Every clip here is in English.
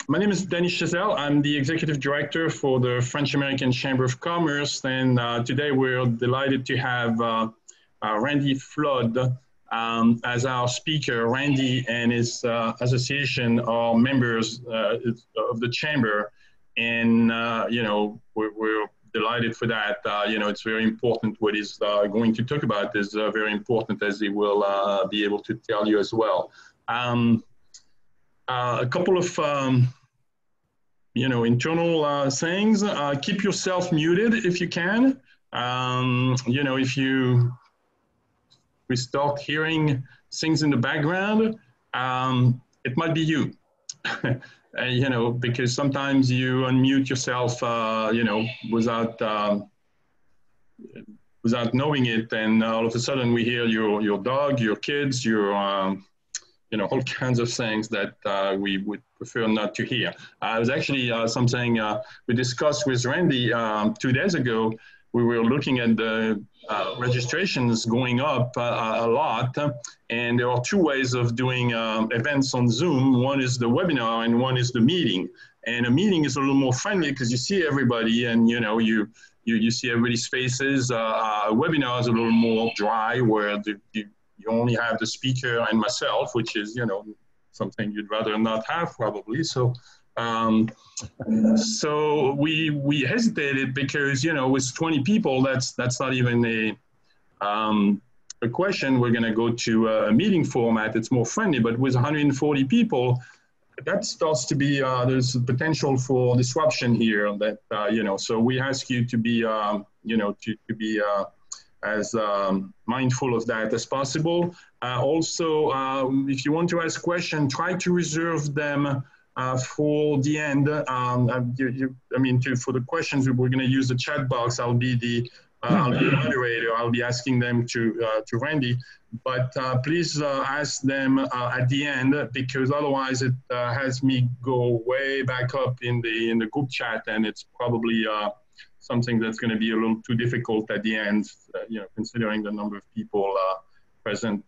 My name is Deane Chazelle. I'm the Executive Director for the French American Chamber of Commerce, and today we're delighted to have Randy Flood as our speaker. Randy and his association are members of the Chamber, and we're delighted for that. It's very important. What he's going to talk about is very important, as he will be able to tell you as well. A couple of, internal things. Keep yourself muted if you can. If we start hearing things in the background, it might be you. Because sometimes you unmute yourself, without knowing it, and all of a sudden we hear your dog, your kids, your all kinds of things that we would prefer not to hear. It was actually something we discussed with Randy 2 days ago. We were looking at the registrations going up a lot, and there are two ways of doing events on Zoom. One is the webinar and one is the meeting. And a meeting is a little more friendly because you see everybody and you see everybody's faces. A webinar is a little more dry, where you only have the speaker and myself, which is, something you'd rather not have probably. So we hesitated because, with 20 people, that's not even a question. We're going to go to a meeting format. It's more friendly, but with 140 people, that starts to be, there's potential for disruption here that, so we ask you to be, to be as mindful of that as possible. Also, if you want to ask questions, try to reserve them for the end. For the questions, we're going to use the chat box. I'll be the moderator. I'll be asking them to Randy, but please ask them at the end, because otherwise it has me go way back up in the group chat, and it's probably something that's going to be a little too difficult at the end, considering the number of people present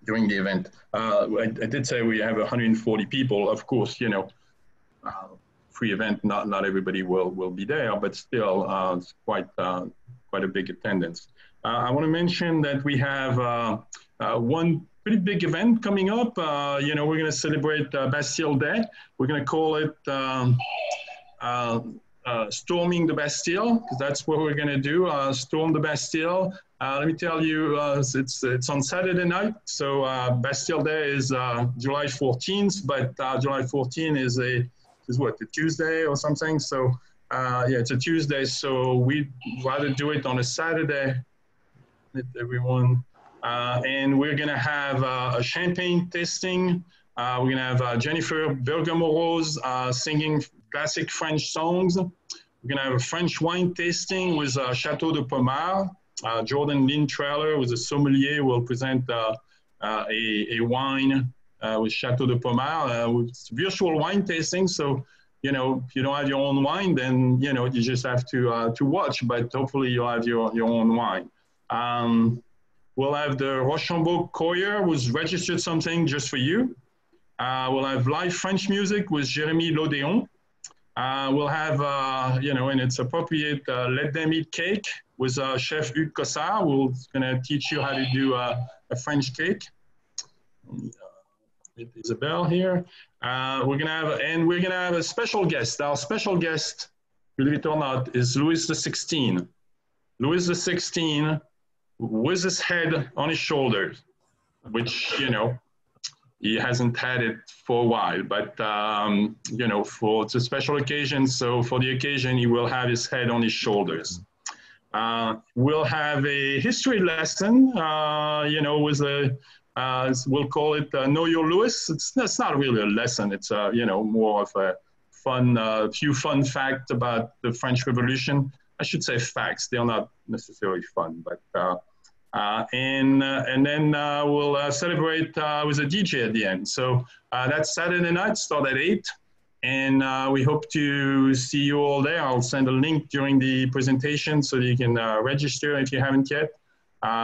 during the event. I did say we have 140 people. Of course, free event, not everybody will be there, but still it's quite a big attendance. I want to mention that we have one pretty big event coming up. We're going to celebrate Bastille Day. We're going to call it Storming the Bastille, because that's what we're going to do, storm the Bastille. Let me tell you, it's on Saturday night, so Bastille Day is July 14th, but July 14th is what, a Tuesday or something? So it's a Tuesday, so we'd rather do it on a Saturday, everyone. And we're going to have a champagne tasting. We're going to have Jennifer Bergamorose singing classic French songs. We're going to have a French wine tasting with Chateau de Pommard. Jordan Lynn-Trailer, who's a sommelier, will present a wine with Chateau de Pommard. It's virtual wine tasting, so if you don't have your own wine, then you just have to watch. But hopefully you'll have your own wine. We'll have the Rochambeau Choir, who's registered something just for you. We'll have live French music with Jérémy Lodéon. We'll have, and it's appropriate, Let Them Eat Cake with Chef Hugues Cossard, who's going to teach you how to do a French cake. With Isabelle here. We're going to have a special guest. Our special guest, believe it or not, is Louis XVI. Louis XVI with his head on his shoulders, which, he hasn't had it for a while, but, it's a special occasion. So for the occasion, he will have his head on his shoulders. We'll have a history lesson, with we'll call it Know Your Louis. It's not really a lesson. It's, more of a few fun facts about the French Revolution. I should say facts. They're not necessarily fun, but, and then we'll celebrate with a DJ at the end. So that's Saturday night, start at 8. And we hope to see you all there. I'll send a link during the presentation so that you can register if you haven't yet.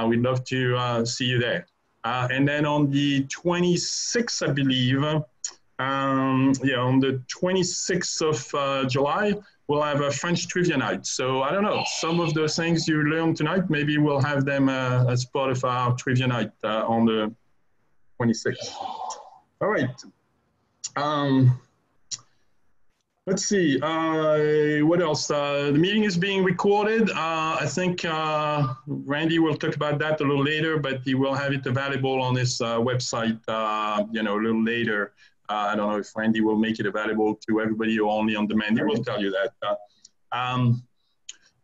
We'd love to see you there. And then on the 26th, I believe, Yeah, on the 26th of July, we'll have a French trivia night. So I don't know, some of the things you learned tonight, maybe we'll have them as part of our trivia night on the 26th. All right. Let's see, what else? The meeting is being recorded. I think Randy will talk about that a little later, but he will have it available on his website, you know, a little later. I don't know if Randy will make it available to everybody or only on demand. He will tell you that.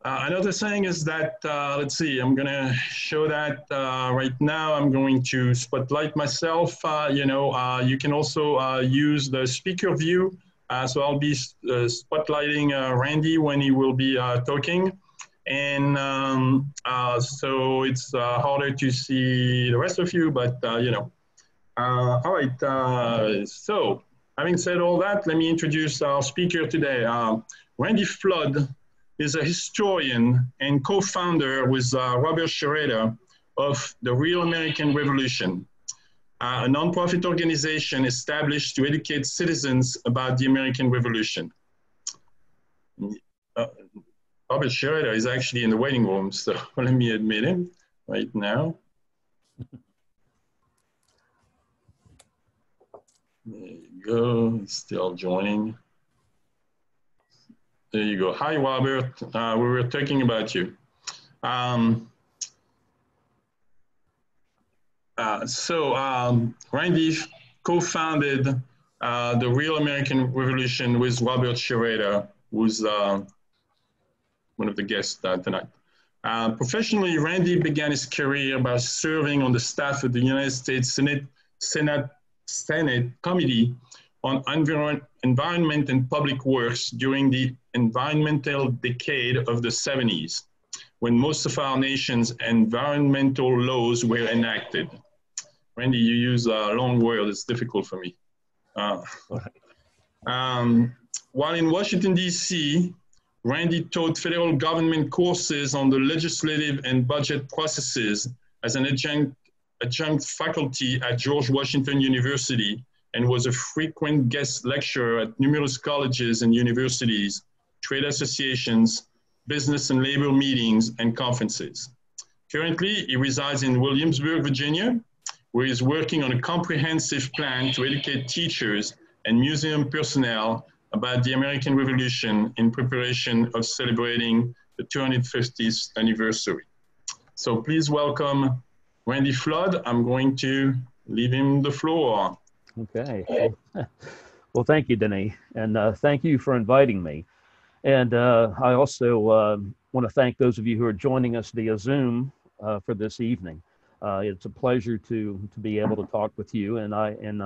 Another thing is that, let's see, I'm going to show that right now. I'm going to spotlight myself. You know, you can also use the speaker view. So I'll be spotlighting Randy when he will be talking. And so it's harder to see the rest of you, but you know. All right, so having said all that, let me introduce our speaker today. Randy Flood is a historian and co-founder with Robert Sherrata of the Real American Revolution, a nonprofit organization established to educate citizens about the American Revolution. Robert Sherrata is actually in the waiting room, so let me admit him right now. There you go, he's still joining. There you go. Hi, Robert. We were talking about you. Randy co-founded the Real American Revolution with Robert Sherrata, who's one of the guests tonight. Professionally, Randy began his career by serving on the staff of the United States Senate Committee on Environment and Public Works during the environmental decade of the 70s, when most of our nation's environmental laws were enacted. Randy, you use a long word, it's difficult for me. While in Washington, D.C., Randy taught federal government courses on the legislative and budget processes as an adjunct faculty at George Washington University, and was a frequent guest lecturer at numerous colleges and universities, trade associations, business and labor meetings, and conferences. Currently, he resides in Williamsburg, Virginia, where he's working on a comprehensive plan to educate teachers and museum personnel about the American Revolution in preparation of celebrating the 250th anniversary. So please welcome Randy Flood. I'm going to leave him the floor. Okay. Well, thank you, Deane, and thank you for inviting me. And I also want to thank those of you who are joining us via Zoom for this evening. It's a pleasure to be able to talk with you, and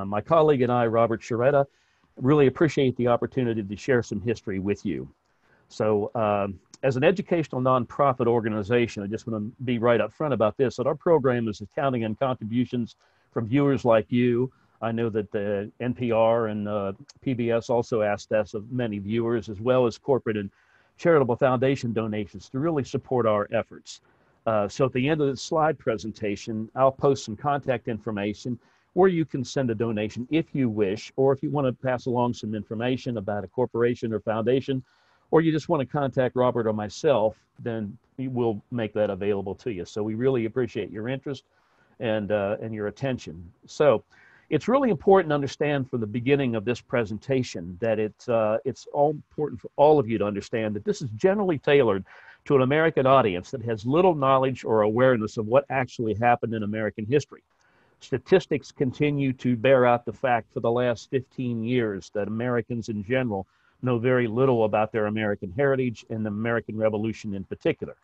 my colleague and I, Robert Sherrata, really appreciate the opportunity to share some history with you. So as an educational nonprofit organization, I just want to be right up front about this, that our program is accounting on contributions from viewers like you. I know that the NPR and PBS also asked us of many viewers, as well as corporate and charitable foundation donations to really support our efforts. So at the end of the slide presentation, I'll post some contact information where you can send a donation if you wish, or if you want to pass along some information about a corporation or foundation, or you just want to contact Robert or myself, then we will make that available to you. So we really appreciate your interest and your attention. So it's really important to understand from the beginning of this presentation that it's all important for all of you to understand that this is generally tailored to an American audience that has little knowledge or awareness of what actually happened in American history. Statistics continue to bear out the fact for the last 15 years that Americans in general know very little about their American heritage and the American Revolution in particular.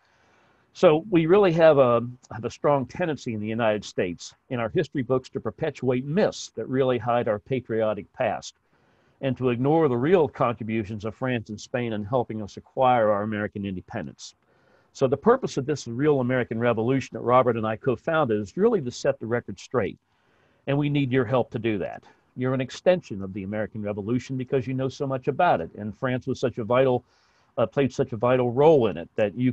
So we really have a strong tendency in the United States in our history books to perpetuate myths that really hide our patriotic past and to ignore the real contributions of France and Spain in helping us acquire our American independence. So the purpose of this Real American Revolution that Robert and I co-founded is really to set the record straight. And we need your help to do that. You're an extension of the American Revolution because you know so much about it. And France was such a vital played such a vital role in it that you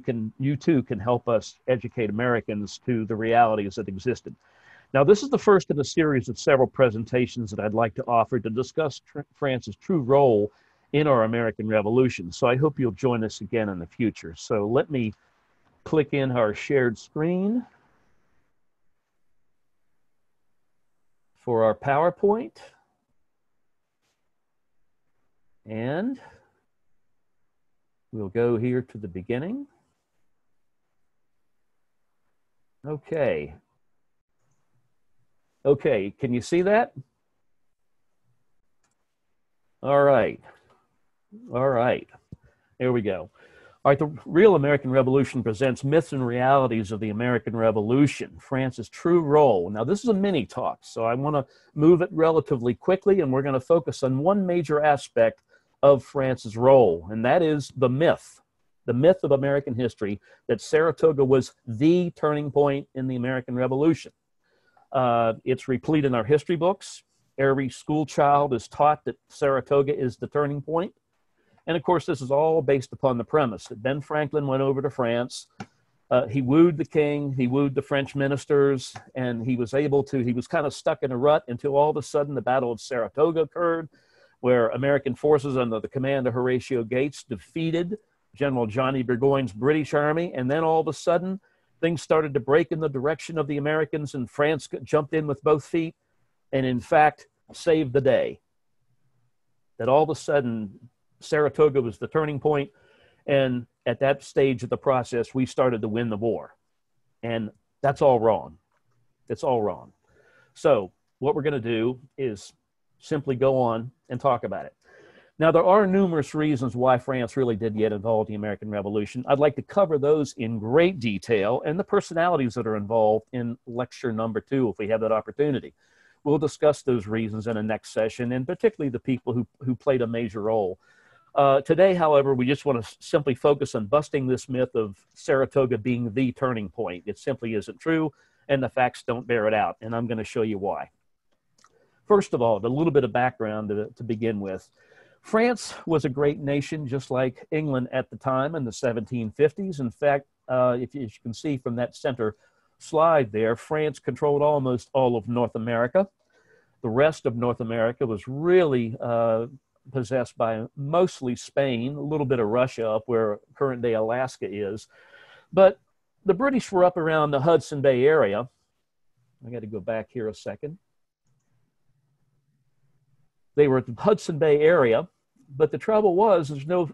too can help us educate Americans to the realities that existed. Now, this is the first in a series of several presentations that I'd like to offer to discuss France's true role in our American Revolution. So I hope you'll join us again in the future. So let me click in our shared screen for our PowerPoint. And we'll go here to the beginning. Okay. Okay, can you see that? All right. All right. There we go. All right, the Real American Revolution presents myths and realities of the American Revolution, France's true role. Now, this is a mini talk, so I want to move it relatively quickly, and we're going to focus on one major aspect of France's role, and that is the myth of American history, that Saratoga was the turning point in the American Revolution. It's replete in our history books. Every school child is taught that Saratoga is the turning point. And of course, this is all based upon the premise that Ben Franklin went over to France. He wooed the king, he wooed the French ministers, and he was kind of stuck in a rut until all of a sudden the Battle of Saratoga occurred, where American forces under the command of Horatio Gates defeated General Johnny Burgoyne's British army. And then all of a sudden, things started to break in the direction of the Americans, and France jumped in with both feet and, in fact, saved the day. That all of a sudden, Saratoga was the turning point, and at that stage of the process, we started to win the war. And that's all wrong. It's all wrong. So what we're going to do is simply go on and talk about it. Now, there are numerous reasons why France really did get involved in the American Revolution. I'd like to cover those in great detail and the personalities that are involved in lecture number 2, if we have that opportunity. We'll discuss those reasons in the next session, and particularly the people who played a major role. Today, however, we just want to simply focus on busting this myth of Saratoga being the turning point. It simply isn't true, and the facts don't bear it out, and I'm going to show you why. First of all, a little bit of background to begin with. France was a great nation, just like England at the time in the 1750s. In fact, if you can see from that center slide there, France controlled almost all of North America. The rest of North America was really possessed by mostly Spain, a little bit of Russia up where current-day Alaska is. But the British were up around the Hudson Bay area. I got to go back here a second. They were at the Hudson Bay area, but the trouble was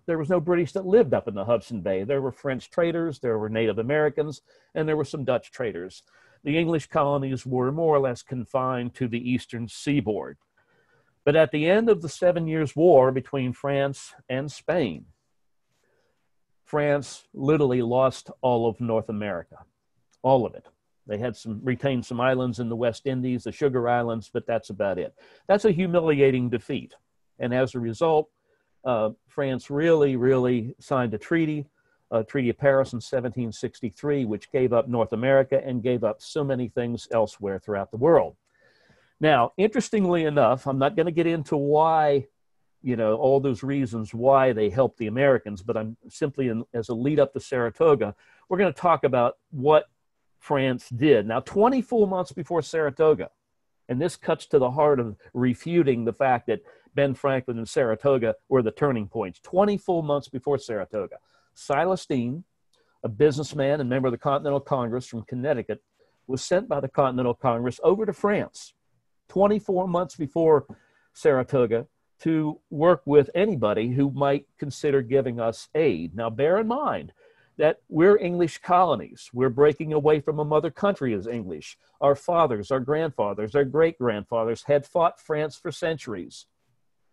there was no British that lived up in the Hudson Bay. There were French traders, there were Native Americans, and there were some Dutch traders. The English colonies were more or less confined to the eastern seaboard. But at the end of the 7 Years' War between France and Spain, France literally lost all of North America, all of it. They had retained some islands in the West Indies, the Sugar Islands, but that's about it. That's a humiliating defeat. And as a result, France really signed a Treaty of Paris in 1763, which gave up North America and gave up so many things elsewhere throughout the world. Now, interestingly enough, I'm not going to get into why, all those reasons why they helped the Americans, but I'm simply, as a lead up to Saratoga, we're going to talk about what France did. Now, 24 months before Saratoga, and this cuts to the heart of refuting the fact that Ben Franklin and Saratoga were the turning points. 24 months before Saratoga, Silas Deane, a businessman and member of the Continental Congress from Connecticut, was sent by the Continental Congress over to France 24 months before Saratoga to work with anybody who might consider giving us aid. Now, bear in mind that we're English colonies. We're breaking away from a mother country as English. Our fathers, our grandfathers, our great-grandfathers had fought France for centuries.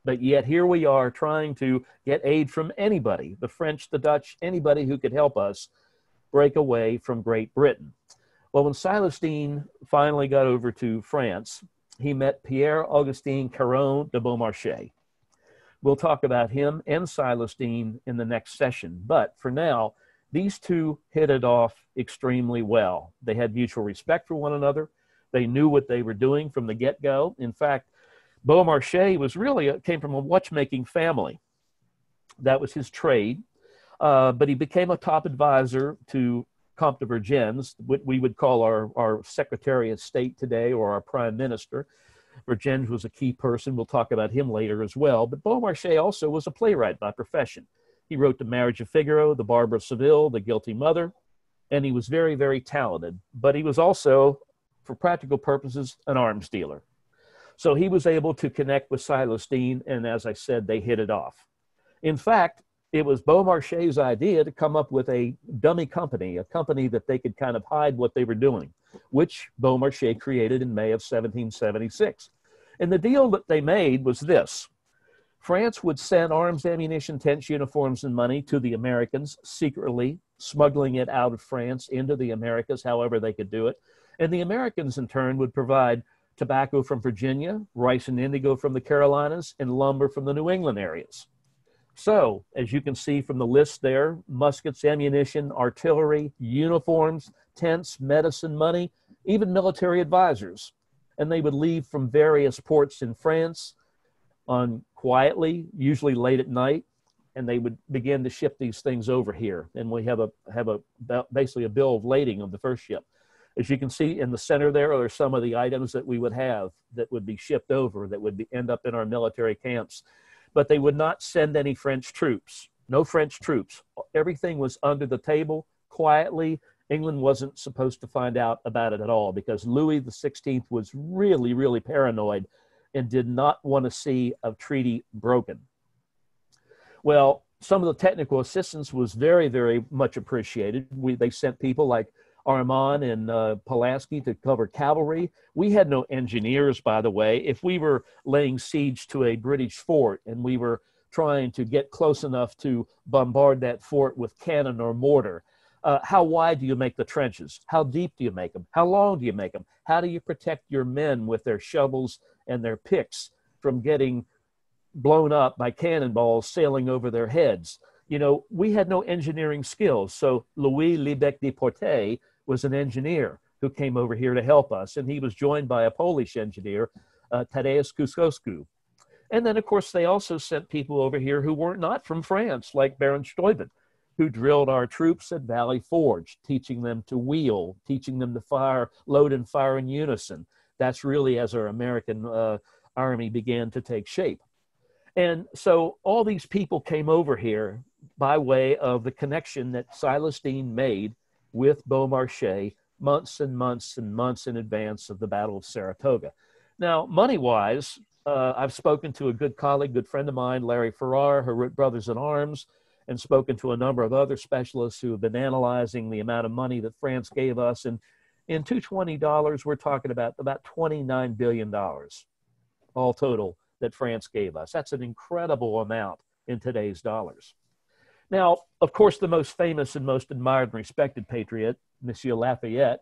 But yet here we are trying to get aid from anybody, the French, the Dutch, anybody who could help us break away from Great Britain. Well, when Silas Deane finally got over to France, he met Pierre-Augustin Caron de Beaumarchais. We'll talk about him and Silas Deane in the next session. But for now, these two hit it off extremely well. They had mutual respect for one another. They knew what they were doing from the get-go. In fact, Beaumarchais came from a watchmaking family. That was his trade. But he became a top advisor to Comte de Vergennes, what we would call our Secretary of State today, or our Prime Minister. Vergennes was a key person. We'll talk about him later as well. But Beaumarchais also was a playwright by profession. He wrote The Marriage of Figaro, The Barber of Seville, The Guilty Mother, and he was very, very talented. But he was also, for practical purposes, an arms dealer. So he was able to connect with Silas Deane, and as I said, they hit it off. In fact, it was Beaumarchais' idea to come up with a dummy company, a company that they could kind of hide what they were doing, which Beaumarchais created in May of 1776. And the deal that they made was this. France would send arms, ammunition, tents, uniforms, and money to the Americans secretly, smuggling it out of France into the Americas, however they could do it. And the Americans, in turn, would provide tobacco from Virginia, rice and indigo from the Carolinas, and lumber from the New England areas. So, as you can see from the list there, muskets, ammunition, artillery, uniforms, tents, medicine, money, even military advisors. And they would leave from various ports in France on quietly, usually late at night, and they would begin to ship these things over here. And we have basically a bill of lading of the first ship. As you can see in the center there are some of the items that we would have that would be shipped over, that would end up in our military camps. But they would not send any French troops, no French troops. Everything was under the table, quietly. England wasn't supposed to find out about it at all because Louis XVI was really, really paranoid and did not want to see a treaty broken. Well, some of the technical assistance was very, very much appreciated. They sent people like Armand and Pulaski to cover cavalry. We had no engineers, by the way. If we were laying siege to a British fort and we were trying to get close enough to bombard that fort with cannon or mortar, how wide do you make the trenches? How deep do you make them? How long do you make them? How do you protect your men with their shovels and their picks from getting blown up by cannonballs sailing over their heads? You know, we had no engineering skills. So Louis Lebec de Portet was an engineer who came over here to help us. And he was joined by a Polish engineer, Tadeusz Kuskowski. And then, of course, they also sent people over here who were not from France, like Baron Steuben, who drilled our troops at Valley Forge, teaching them to wheel, teaching them to fire, load and fire in unison. That's really as our American army began to take shape. And so all these people came over here by way of the connection that Silas Deane made with Beaumarchais months and months and months in advance of the Battle of Saratoga. Now, money-wise, I've spoken to a good colleague, good friend of mine, Larry Farrar, who wrote Brothers in Arms, and spoken to a number of other specialists who have been analyzing the amount of money that France gave us. And in $220, we're talking about $29 billion, all total, that France gave us. That's an incredible amount in today's dollars. Now, of course, the most famous and most admired and respected patriot, Monsieur Lafayette,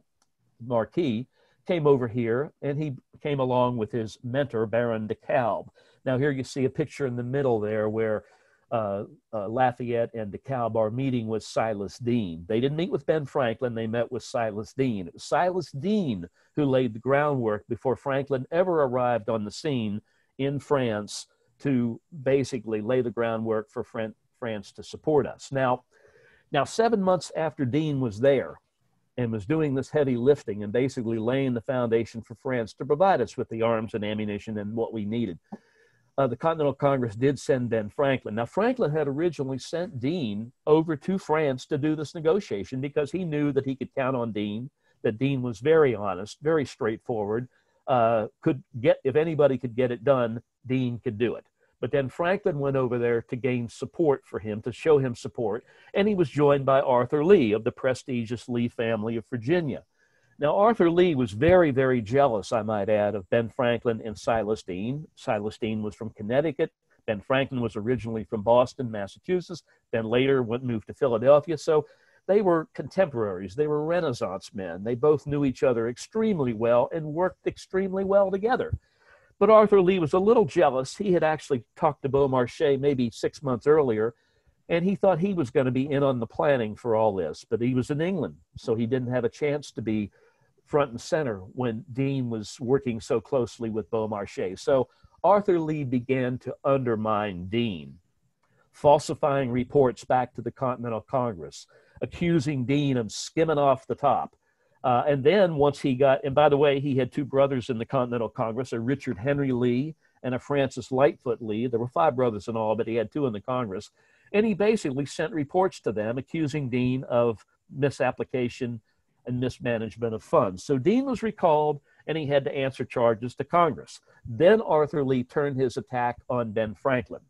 Marquis, came over here, and he came along with his mentor, Baron DeKalb. Now, here you see a picture in the middle there where Lafayette and DeKalb are meeting with Silas Deane. They didn't meet with Ben Franklin, they met with Silas Deane. It was Silas Deane who laid the groundwork before Franklin ever arrived on the scene in France to basically lay the groundwork for France to support us. Now, 7 months after Deane was there and was doing this heavy lifting and basically laying the foundation for France to provide us with the arms and ammunition and what we needed, the Continental Congress did send Ben Franklin. Now, Franklin had originally sent Deane over to France to do this negotiation because he knew that he could count on Deane, that Deane was very honest, very straightforward, if anybody could get it done, Deane could do it. But then Franklin went over there to gain support for him, to show him support, and he was joined by Arthur Lee of the prestigious Lee family of Virginia. Now, Arthur Lee was very, very jealous, I might add, of Ben Franklin and Silas Deane. Silas Deane was from Connecticut. Ben Franklin was originally from Boston, Massachusetts, then later moved to Philadelphia. So they were contemporaries. They were Renaissance men. They both knew each other extremely well and worked extremely well together. But Arthur Lee was a little jealous. He had actually talked to Beaumarchais maybe 6 months earlier, and he thought he was going to be in on the planning for all this. But he was in England, so he didn't have a chance to be front and center when Deane was working so closely with Beaumarchais. So Arthur Lee began to undermine Deane, falsifying reports back to the Continental Congress, accusing Deane of skimming off the top. And then once he got, and by the way, he had two brothers in the Continental Congress, a Richard Henry Lee and a Francis Lightfoot Lee. There were 5 brothers in all, but he had 2 in the Congress. And he basically sent reports to them accusing Deane of misapplication and mismanagement of funds. So Deane was recalled, and he had to answer charges to Congress. Then Arthur Lee turned his attack on Ben Franklin.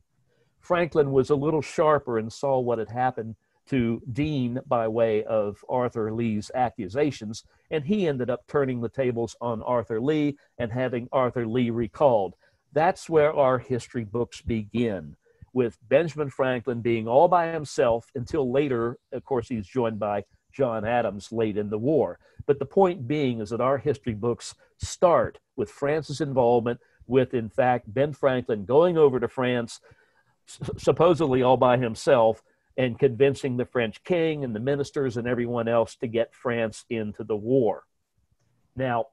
Franklin was a little sharper and saw what had happened to Deane by way of Arthur Lee's accusations, and he ended up turning the tables on Arthur Lee and having Arthur Lee recalled. That's where our history books begin, with Benjamin Franklin being all by himself until later, of course, he's joined by John Adams late in the war. But the point being is that our history books start with France's involvement, with, in fact, Ben Franklin going over to France, supposedly all by himself, and convincing the French king and the ministers and everyone else to get France into the war. Now,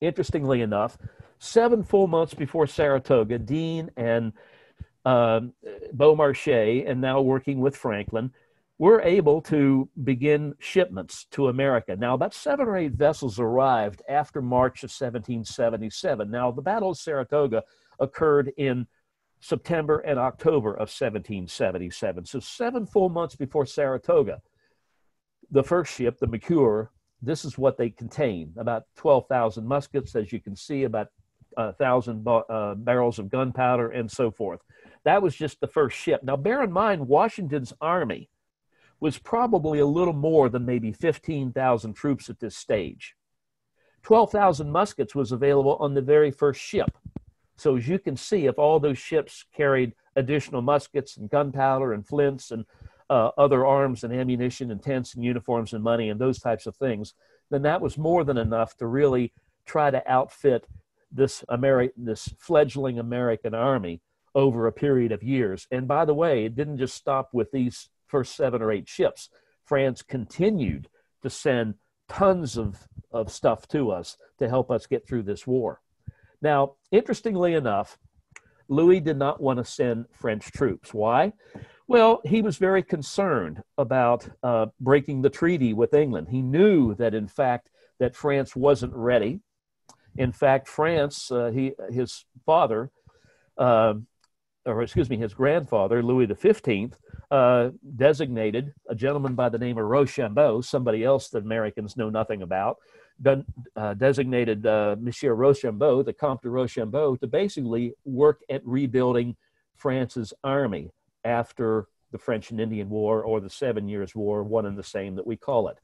interestingly enough, 7 full months before Saratoga, Deane and Beaumarchais, and now working with Franklin, were able to begin shipments to America. Now, about 7 or 8 vessels arrived after March of 1777. Now, the Battle of Saratoga occurred in September and October of 1777. So 7 full months before Saratoga, the first ship, the Mercure, this is what they contain: about 12,000 muskets, as you can see, about 1,000 barrels of gunpowder, and so forth. That was just the first ship. Now, bear in mind, Washington's army was probably a little more than maybe 15,000 troops at this stage. 12,000 muskets was available on the very first ship. So as you can see, if all those ships carried additional muskets and gunpowder and flints and other arms and ammunition and tents and uniforms and money and those types of things, then that was more than enough to really try to outfit this fledgling American army over a period of years. And by the way, it didn't just stop with these first 7 or 8 ships. France continued to send tons of stuff to us to help us get through this war. Now, interestingly enough, Louis did not want to send French troops. Why? Well, he was very concerned about breaking the treaty with England. He knew that, in fact, that France wasn't ready. In fact, France, his grandfather, Louis XV, designated a gentleman by the name of Rochambeau, somebody else that Americans know nothing about, designated Monsieur Rochambeau, the Comte de Rochambeau, to basically work at rebuilding France's army after the French and Indian War, or the 7 Years' War, one and the same that we call it.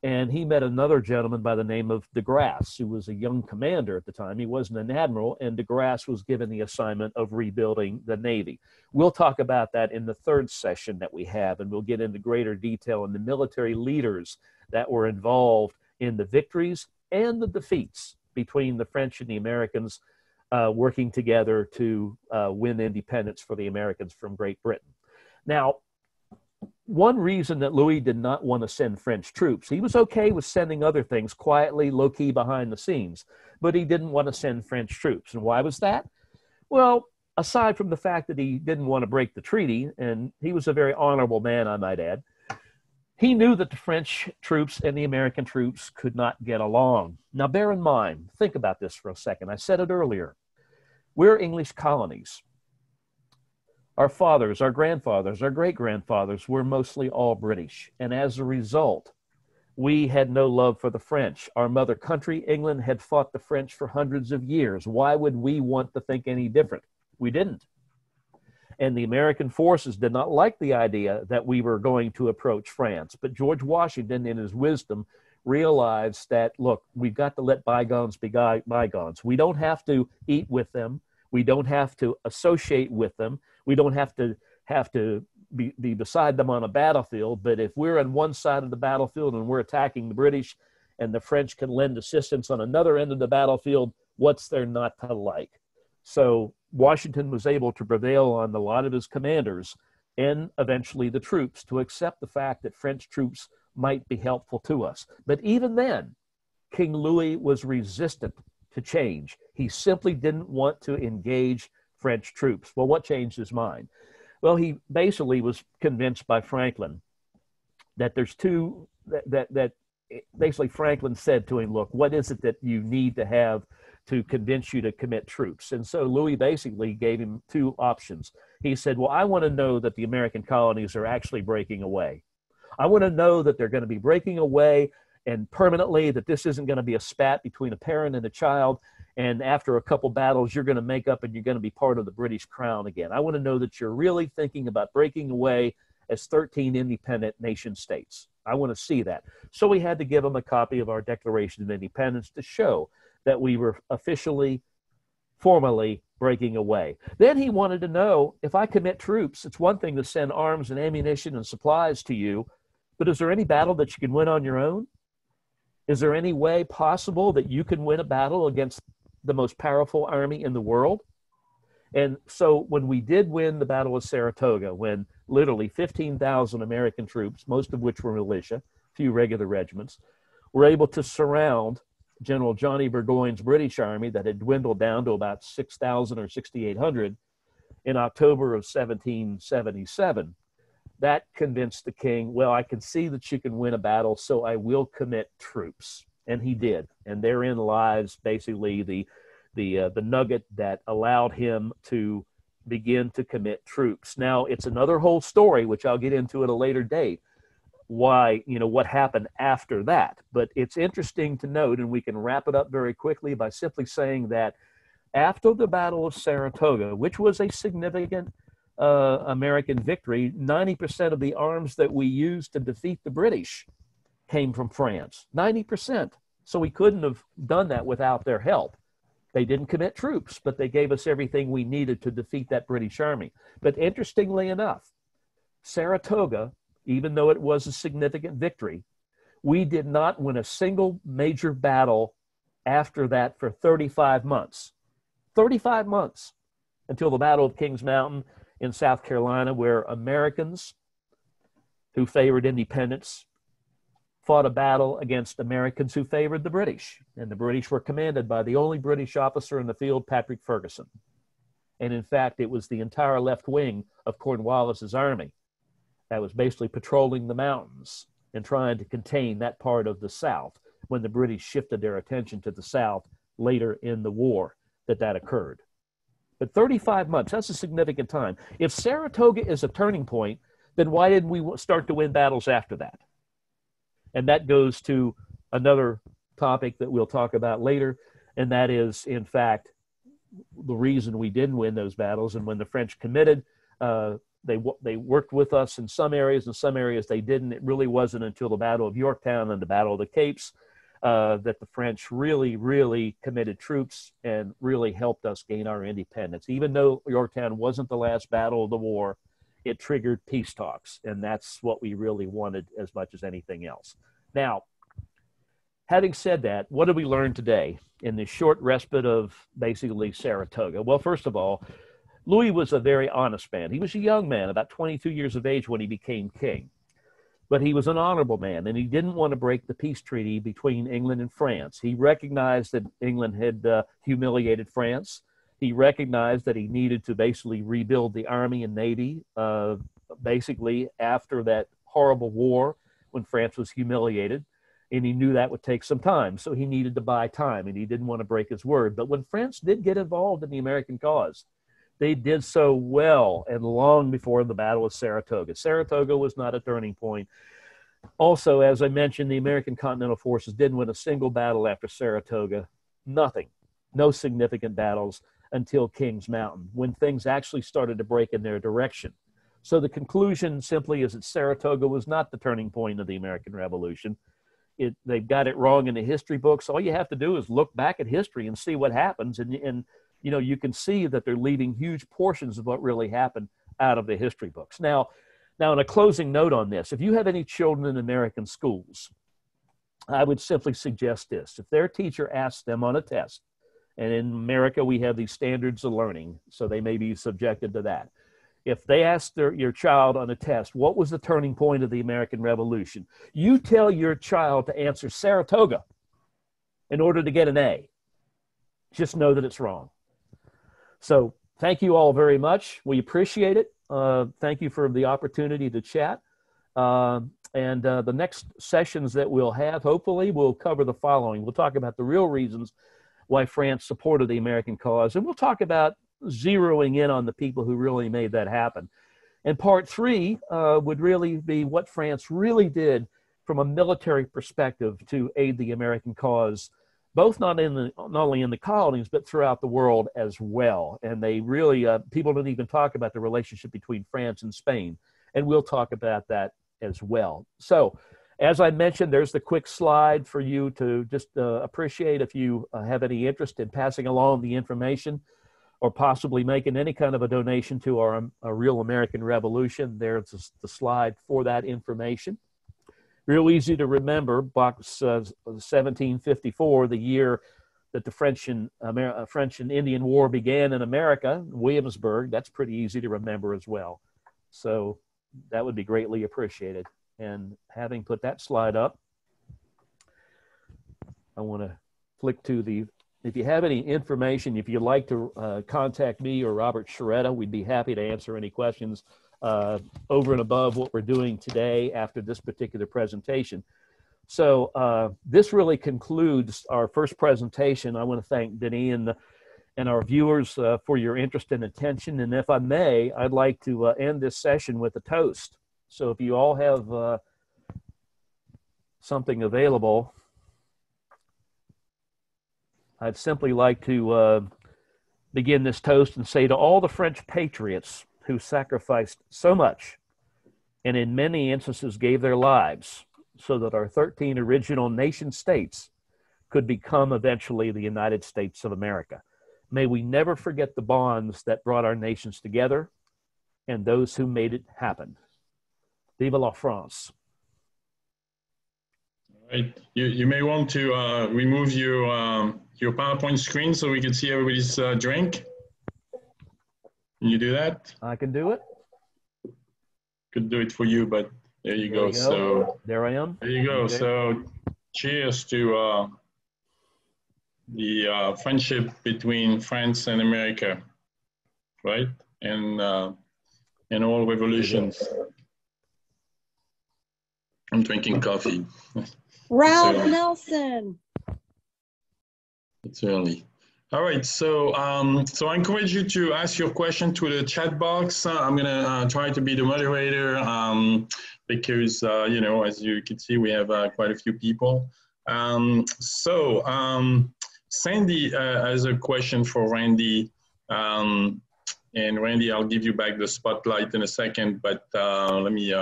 And he met another gentleman by the name of de Grasse, who was a young commander at the time. He wasn't an admiral, and de Grasse was given the assignment of rebuilding the Navy. We'll talk about that in the 3rd session that we have, and we'll get into greater detail on the military leaders that were involved in the victories and the defeats between the French and the Americans working together to win independence for the Americans from Great Britain. Now, one reason that Louis did not want to send French troops, he was okay with sending other things quietly, low-key behind the scenes, but he didn't want to send French troops. And why was that? Well, aside from the fact that he didn't want to break the treaty, and he was a very honorable man, I might add, he knew that the French troops and the American troops could not get along. Now, bear in mind, think about this for a second. I said it earlier. We're English colonies. Our fathers, our grandfathers, our great-grandfathers were mostly all British. And as a result, we had no love for the French. Our mother country, England, had fought the French for hundreds of years. Why would we want to think any different? We didn't. And the American forces did not like the idea that we were going to approach France. But George Washington, in his wisdom, realized that, look, we've got to let bygones be bygones. We don't have to eat with them. We don't have to associate with them. We don't have to be beside them on a battlefield. But if we're on one side of the battlefield and we're attacking the British, and the French can lend assistance on another end of the battlefield, what's there not to like? So Washington was able to prevail on a lot of his commanders and eventually the troops to accept the fact that French troops might be helpful to us. But even then, King Louis was resistant to change. He simply didn't want to engage French troops. Well, what changed his mind? Well, he basically was convinced by Franklin that there's two, that basically Franklin said to him, look, what is it that you need to have to convince you to commit troops? And so Louis basically gave him two options. He said, well, I want to know that the American colonies are actually breaking away. I want to know that they're going to be breaking away and permanently, that this isn't going to be a spat between a parent and a child. And after a couple battles, you're going to make up and you're going to be part of the British crown again. I want to know that you're really thinking about breaking away as 13 independent nation states. I want to see that. So we had to give them a copy of our Declaration of Independence to show that we were officially, formally breaking away. Then he wanted to know, if I commit troops, it's one thing to send arms and ammunition and supplies to you, but is there any battle that you can win on your own? Is there any way possible that you can win a battle against the most powerful army in the world? And so when we did win the Battle of Saratoga, when literally 15,000 American troops, most of which were militia, a few regular regiments, were able to surround General Johnny Burgoyne's British army that had dwindled down to about 6,000 or 6,800 in October of 1777, that convinced the king, well, I can see that you can win a battle, so I will commit troops. And he did. And therein lies basically the nugget that allowed him to begin to commit troops. Now, it's another whole story, which I'll get into at a later date, why, what happened after that. But it's interesting to note, and we can wrap it up very quickly by simply saying that after the Battle of Saratoga, which was a significant American victory, 90% of the arms that we used to defeat the British came from France, 90%. So we couldn't have done that without their help. They didn't commit troops, but they gave us everything we needed to defeat that British army. But interestingly enough, Saratoga, even though it was a significant victory, we did not win a single major battle after that for 35 months. 35 months until the Battle of Kings Mountain in South Carolina, where Americans who favored independence fought a battle against Americans who favored the British. And the British were commanded by the only British officer in the field, Patrick Ferguson. And in fact, it was the entire left wing of Cornwallis's army that was basically patrolling the mountains and trying to contain that part of the South when the British shifted their attention to the South later in the war that occurred. But 35 months, that's a significant time. If Saratoga is a turning point, then why didn't we start to win battles after that? And that goes to another topic that we'll talk about later, and that is, in fact, the reason we didn't win those battles. And when the French committed, they worked with us in some areas, they didn't. It really wasn't until the Battle of Yorktown and the Battle of the Capes that the French really committed troops and really helped us gain our independence. Even though Yorktown wasn't the last battle of the war, it triggered peace talks, and that's what we really wanted as much as anything else. Now, having said that, what did we learn today in this short respite of basically Saratoga? Well, first of all, Louis was a very honest man. He was a young man, about 22 years of age when he became king. But he was an honorable man, and he didn't want to break the peace treaty between England and France. He recognized that England had humiliated France. He recognized that he needed to basically rebuild the army and navy, basically after that horrible war when France was humiliated. And he knew that would take some time, so he needed to buy time, and he didn't want to break his word. But when France did get involved in the American cause, they did so well and long before the Battle of Saratoga. Saratoga was not a turning point. Also, as I mentioned, the American Continental Forces didn't win a single battle after Saratoga. Nothing. No significant battles until Kings Mountain, when things actually started to break in their direction. So the conclusion simply is that Saratoga was not the turning point of the American Revolution. They've got it wrong in the history books. All you have to do is look back at history and see what happens, and you can see that they're leaving huge portions of what really happened out of the history books. Now, in a closing note on this, if you have any children in American schools, I would simply suggest this. If their teacher asks them on a test, and in America we have these standards of learning, so they may be subjected to that. If they ask your child on a test, what was the turning point of the American Revolution? You tell your child to answer Saratoga in order to get an A. Just know that it's wrong. So thank you all very much. We appreciate it. Thank you for the opportunity to chat. The next sessions that we'll have, hopefully, will cover the following. We'll talk about the real reasons why France supported the American cause, and we'll talk about zeroing in on the people who really made that happen. And part 3 would really be what France really did from a military perspective to aid the American cause, both not only in the colonies, but throughout the world as well. And they really, people don't even talk about the relationship between France and Spain. And we'll talk about that as well. So, as I mentioned, there's the quick slide for you to just appreciate if you have any interest in passing along the information or possibly making any kind of a donation to our Real American Revolution. There's the slide for that information. Real easy to remember, box 1754, the year that the French and Indian War began in America, Williamsburg. That's pretty easy to remember as well. So that would be greatly appreciated. And having put that slide up, I want to flick to if you have any information, if you'd like to contact me or Robert Sharetta, we'd be happy to answer any questions over and above what we're doing today after this particular presentation. So this really concludes our first presentation. I want to thank Deane and our viewers for your interest and attention. And if I may, I'd like to end this session with a toast. So if you all have something available, I'd simply like to begin this toast and say to all the French patriots who sacrificed so much and in many instances gave their lives so that our 13 original nation states could become eventually the United States of America. May we never forget the bonds that brought our nations together and those who made it happen. Vive la France. All right. You may want to remove your PowerPoint screen so we can see everybody's drink. Can you do that? I can do it. Could do it for you, but there you go. So there I am. There you go. Okay. So cheers to the friendship between France and America, right? And all revolutions. I'm drinking coffee. Ralph Nelson. It's early. All right, so I encourage you to ask your question to the chat box. I'm gonna try to be the moderator because you know, as you can see, we have quite a few people. Sandy has a question for Randy, and Randy, I'll give you back the spotlight in a second, but let me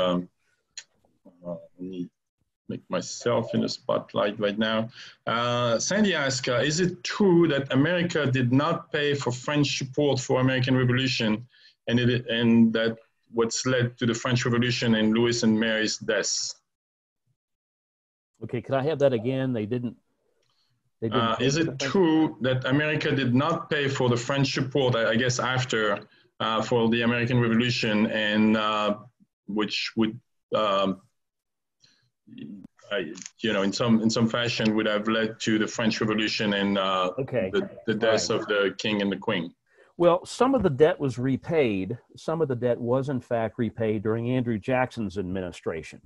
make myself in the spotlight right now. Sandy asks, is it true that America did not pay for French support for American Revolution and that what's led to the French Revolution and Louis and Mary's deaths? Okay, can I have that again? They didn't is it true that America did not pay for the French support, I guess, after for the American Revolution, and which would you know, in some fashion would have led to the French Revolution and the deaths of the king and the queen? Well, some of the debt was repaid. Some of the debt was in fact repaid during Andrew Jackson's administration,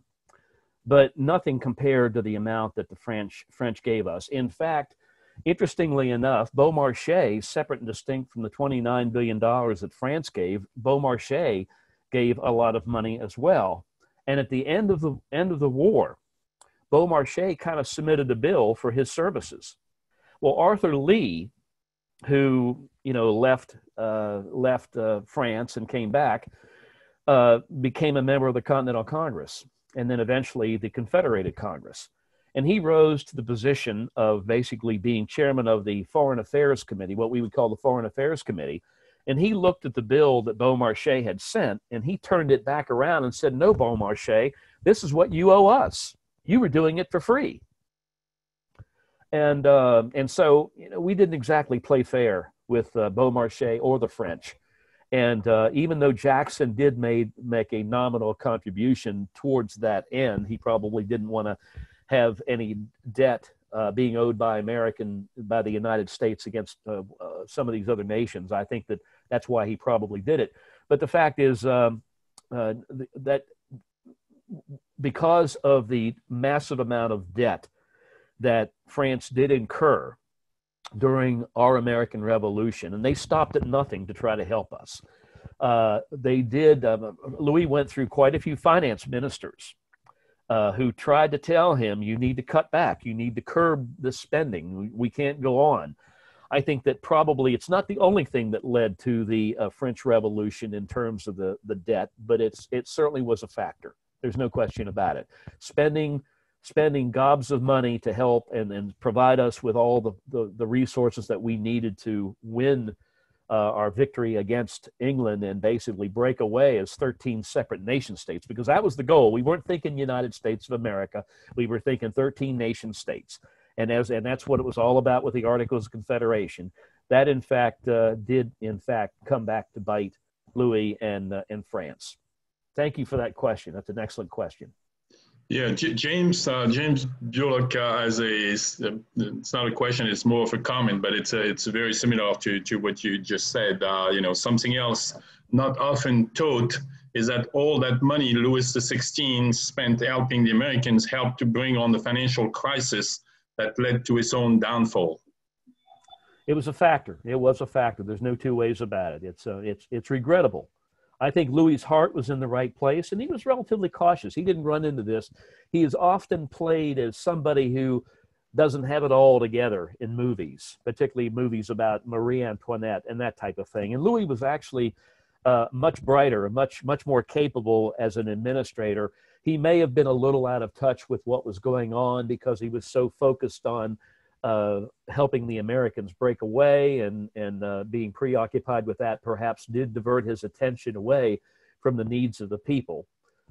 but nothing compared to the amount that the French gave us. In fact, interestingly enough, Beaumarchais, separate and distinct from the $29 billion that France gave, Beaumarchais gave a lot of money as well. And at the end of the war, Beaumarchais kind of submitted a bill for his services. Well, Arthur Lee, who left France and came back, became a member of the Continental Congress and then eventually the Confederated Congress. And he rose to the position of basically being chairman of the Foreign Affairs Committee, what we would call the Foreign Affairs Committee. And he looked at the bill that Beaumarchais had sent, and he turned it back around and said, no, Beaumarchais, this is what you owe us. You were doing it for free. And so we didn't exactly play fair with Beaumarchais or the French. And even though Jackson did make a nominal contribution towards that end, he probably didn't want to have any debt being owed by the United States against some of these other nations. I think that's why he probably did it. But the fact is that because of the massive amount of debt that France did incur during our American Revolution, and they stopped at nothing to try to help us. Louis went through quite a few finance ministers who tried to tell him, you need to cut back, you need to curb the spending, we can't go on. I think that probably it's not the only thing that led to the French Revolution in terms of the debt, but it certainly was a factor. There's no question about it. Spending gobs of money to help and provide us with all the resources that we needed to win our victory against England and basically break away as 13 separate nation states, because that was the goal. We weren't thinking United States of America. We were thinking 13 nation states. And that's what it was all about with the Articles of Confederation. That, in fact, did come back to bite Louis and France. Thank you for that question. That's an excellent question. Yeah, James Bullock has it's not a question, it's more of a comment, but it's very similar to what you just said. Something else not often taught is that all that money Louis XVI spent helping the Americans helped to bring on the financial crisis that led to his own downfall. It was a factor. It was a factor. There's no two ways about it. It's regrettable. I think Louis's heart was in the right place, and he was relatively cautious. He didn't run into this. He is often played as somebody who doesn't have it all together in movies, particularly movies about Marie Antoinette and that type of thing. And Louis was actually much brighter, much more capable as an administrator. He may have been a little out of touch with what was going on because he was so focused on helping the Americans break away and being preoccupied with that perhaps did divert his attention away from the needs of the people.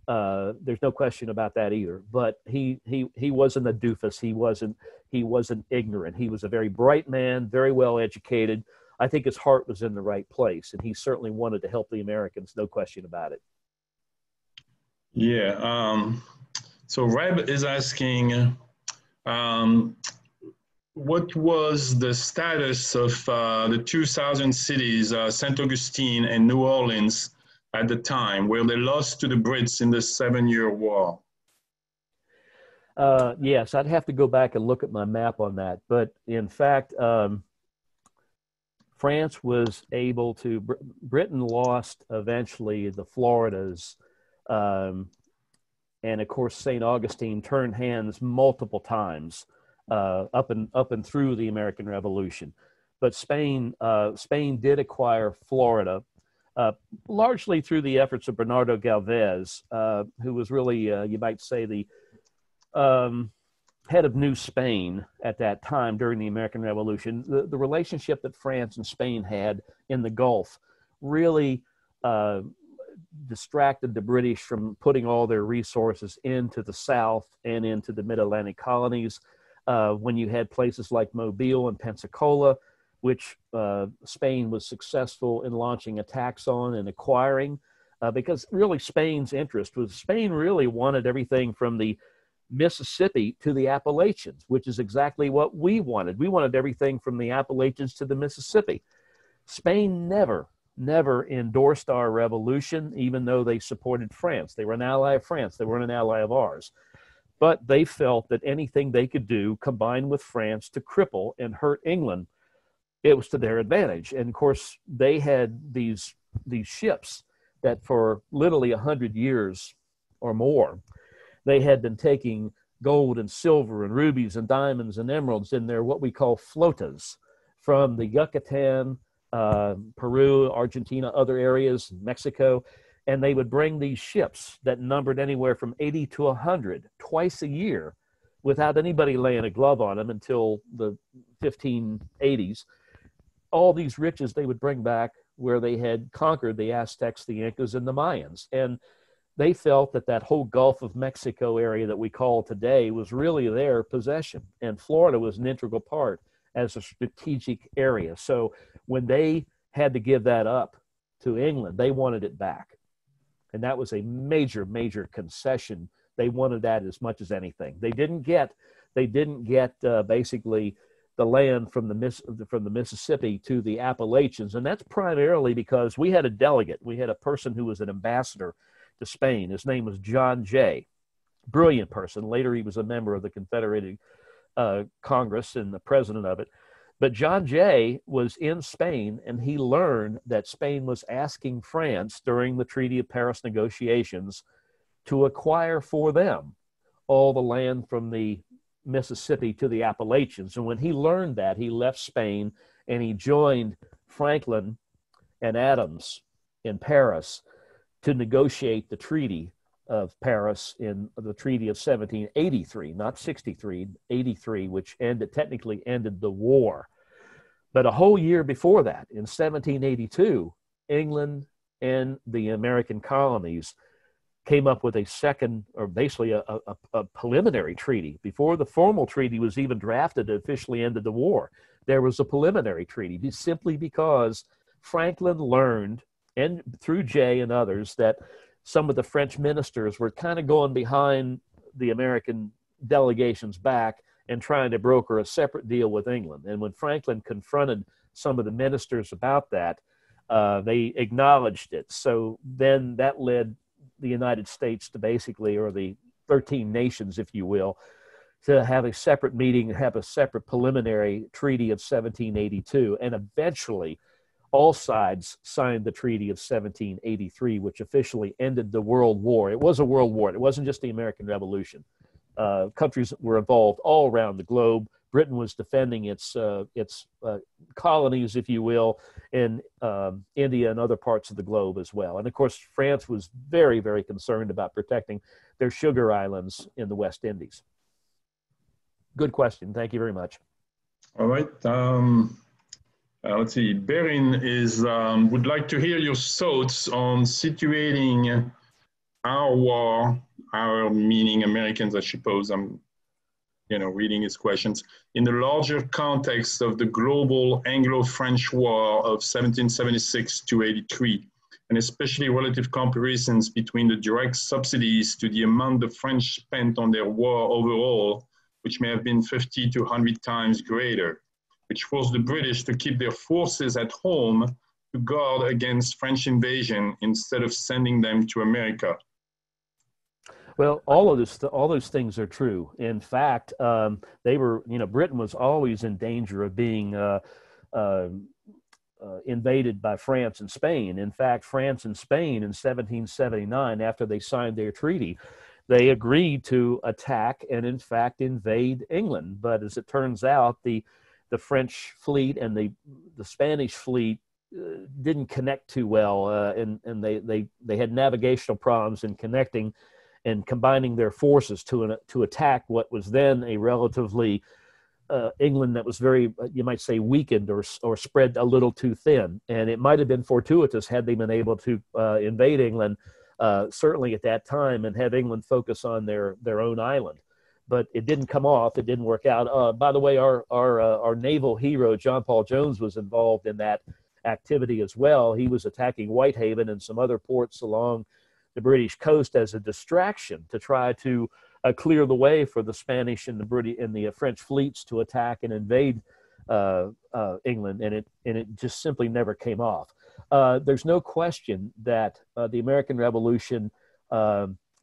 There's no question about that either. But he wasn't a doofus. He wasn't ignorant. He was a very bright man, very well educated. I think his heart was in the right place, and he certainly wanted to help the Americans, no question about it. Yeah. So Reb is asking, what was the status of the 2,000 cities, St. Augustine and New Orleans, at the time, where they lost to the Brits in the 7-Year War? Yes, I'd have to go back and look at my map on that. But in fact, France was able to, Britain lost eventually the Floridas, and of course, St. Augustine turned hands multiple times up and through the American Revolution. But Spain did acquire Florida, largely through the efforts of Bernardo Galvez, who was really, you might say, the head of New Spain at that time during the American Revolution. The relationship that France and Spain had in the Gulf really distracted the British from putting all their resources into the South and into the mid-Atlantic colonies. When you had places like Mobile and Pensacola, which Spain was successful in launching attacks on and acquiring, because really Spain's interest was, Spain really wanted everything from the Mississippi to the Appalachians, which is exactly what we wanted. We wanted everything from the Appalachians to the Mississippi. Spain never endorsed our revolution, even though they supported France. They were an ally of France. They weren't an ally of ours. But they felt that anything they could do combined with France to cripple and hurt England, it was to their advantage. And of course, they had these ships that for literally 100 years or more, they had been taking gold and silver and rubies and diamonds and emeralds in their what we call flotas from the Yucatan, Peru, Argentina, other areas, Mexico. And they would bring these ships that numbered anywhere from 80 to 100 twice a year without anybody laying a glove on them until the 1580s. All these riches they would bring back where they had conquered the Aztecs, the Incas, and the Mayans. And they felt that that whole Gulf of Mexico area that we call today was really their possession. And Florida was an integral part as a strategic area. So when they had to give that up to England, they wanted it back. And that was a major, major concession. They wanted that as much as anything. They didn't get basically the land from the Mississippi to the Appalachians. And that's primarily because we had a delegate. We had a person who was an ambassador to Spain. His name was John Jay. Brilliant person. Later, he was a member of the Confederated Congress and the president of it. But John Jay was in Spain, and he learned that Spain was asking France during the Treaty of Paris negotiations to acquire for them all the land from the Mississippi to the Appalachians. And when he learned that, he left Spain and he joined Franklin and Adams in Paris to negotiate the Treaty of Paris in the Treaty of 1783, not 63, 83, which technically ended the war. But a whole year before that, in 1782, England and the American colonies came up with a second, or basically a preliminary treaty. Before the formal treaty was even drafted, it officially ended the war. There was a preliminary treaty, simply because Franklin learned, and through Jay and others, that some of the French ministers were kind of going behind the American delegation's back and trying to broker a separate deal with England. And when Franklin confronted some of the ministers about that, they acknowledged it. So then that led the United States to basically, or the 13 nations, if you will, to have a separate meeting, have a separate preliminary treaty of 1782. And eventually, all sides signed the Treaty of 1783, which officially ended the World War. It was a world war. It wasn't just the American Revolution. Countries were involved all around the globe. Britain was defending its colonies, if you will, in India and other parts of the globe as well. And of course, France was very, very concerned about protecting their sugar islands in the West Indies. Good question. Thank you very much. All right. Let's see. Berin would like to hear your thoughts on situating our war, our meaning Americans, I suppose. I'm, reading his questions, in the larger context of the global Anglo-French War of 1776 to 83, and especially relative comparisons between the direct subsidies to the amount the French spent on their war overall, which may have been 50 to 100 times greater, which forced the British to keep their forces at home to guard against French invasion instead of sending them to America. Well, all those things are true. In fact, Britain was always in danger of being invaded by France and Spain. In fact, France and Spain in 1779, after they signed their treaty, they agreed to attack and, in fact, invade England. But as it turns out, the French fleet and the Spanish fleet didn't connect too well, and they had navigational problems in connecting and combining their forces to attack what was then a relatively England that was very, you might say, weakened or spread a little too thin. And it might have been fortuitous had they been able to invade England, certainly at that time, and have England focus on their own island. But it didn't come off. It didn't work out. By the way, our naval hero, John Paul Jones, was involved in that activity as well. He was attacking Whitehaven and some other ports along the British coast as a distraction to try to clear the way for the Spanish and the French fleets to attack and invade England, and it just simply never came off. There's no question that the American Revolution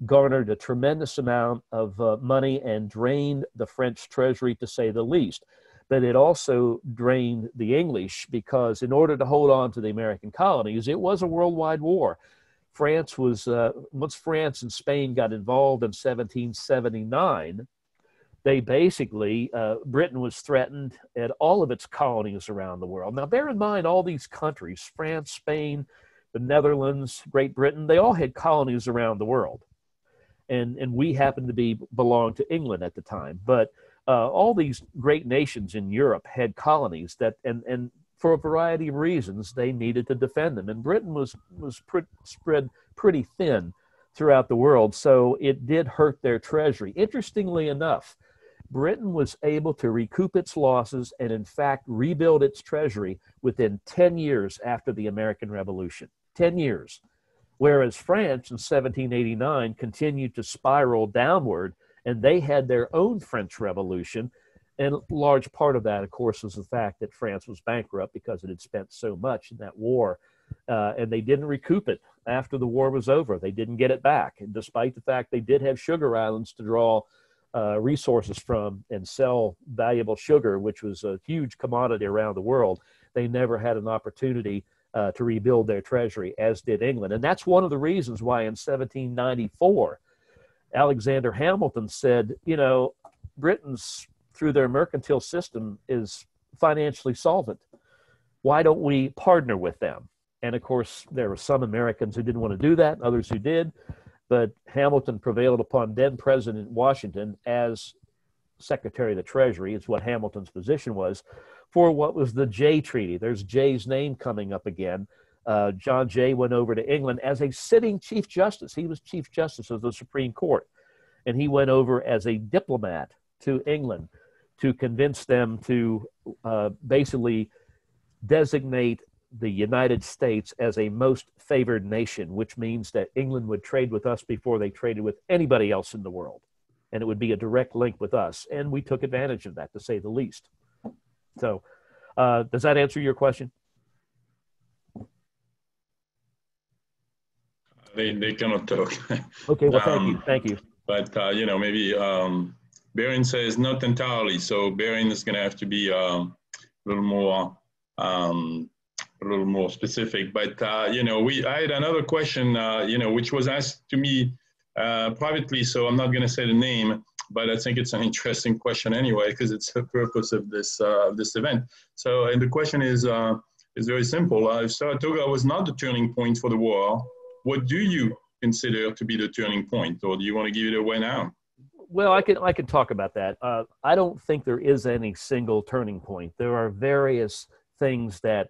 garnered a tremendous amount of money and drained the French treasury, to say the least. But it also drained the English, because in order to hold on to the American colonies, it was a worldwide war. France was, once France and Spain got involved in 1779, they basically, Britain was threatened at all of its colonies around the world. Now, bear in mind, all these countries, France, Spain, the Netherlands, Great Britain, they all had colonies around the world. And we happened to belong to England at the time. But all these great nations in Europe had colonies that, and for a variety of reasons, they needed to defend them. And Britain was spread pretty thin throughout the world, so it did hurt their treasury. Interestingly enough, Britain was able to recoup its losses and, in fact, rebuild its treasury within 10 years after the American Revolution. 10 years. Whereas France in 1789 continued to spiral downward, and they had their own French Revolution. And a large part of that, of course, was the fact that France was bankrupt because it had spent so much in that war, and they didn't recoup it after the war was over. They didn't get it back. And despite the fact they did have sugar islands to draw resources from and sell valuable sugar, which was a huge commodity around the world, they never had an opportunity to rebuild their treasury, as did England. And that's one of the reasons why in 1794, Alexander Hamilton said, you know, Britain's, through their mercantile system, is financially solvent. Why don't we partner with them? And of course, there were some Americans who didn't want to do that, others who did. But Hamilton prevailed upon then President Washington as Secretary of the Treasury, is what Hamilton's position was, for what was the Jay Treaty. There's Jay's name coming up again. John Jay went over to England as a sitting Chief Justice. He was Chief Justice of the Supreme Court. And he went over as a diplomat to England to convince them to basically designate the United States as a most favored nation, which means that England would trade with us before they traded with anybody else in the world. And it would be a direct link with us. And we took advantage of that, to say the least. So does that answer your question? They cannot talk. Okay, well, thank you. Thank you. But, you know, maybe Baron says not entirely. So Baron is going to have to be a little more specific. But, you know, I had another question, you know, which was asked to me privately. So I'm not going to say the name, but I think it's an interesting question anyway, because it's the purpose of this event. So, and the question is very simple. If Saratoga was not the turning point for the war, what do you consider to be the turning point, or do you want to give it away now? Well, I can talk about that. I don't think there is any single turning point. There are various things that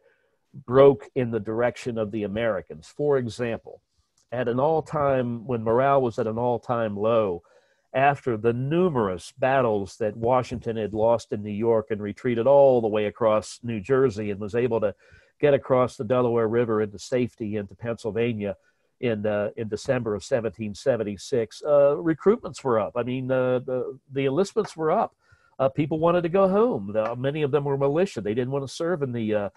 broke in the direction of the Americans. For example, at an all-time, when morale was at an all-time low, after the numerous battles that Washington had lost in New York and retreated all the way across New Jersey and was able to get across the Delaware River into safety into Pennsylvania in December of 1776, recruitments were up. I mean, the enlistments were up. People wanted to go home. Many of them were militia. They didn't want to serve in the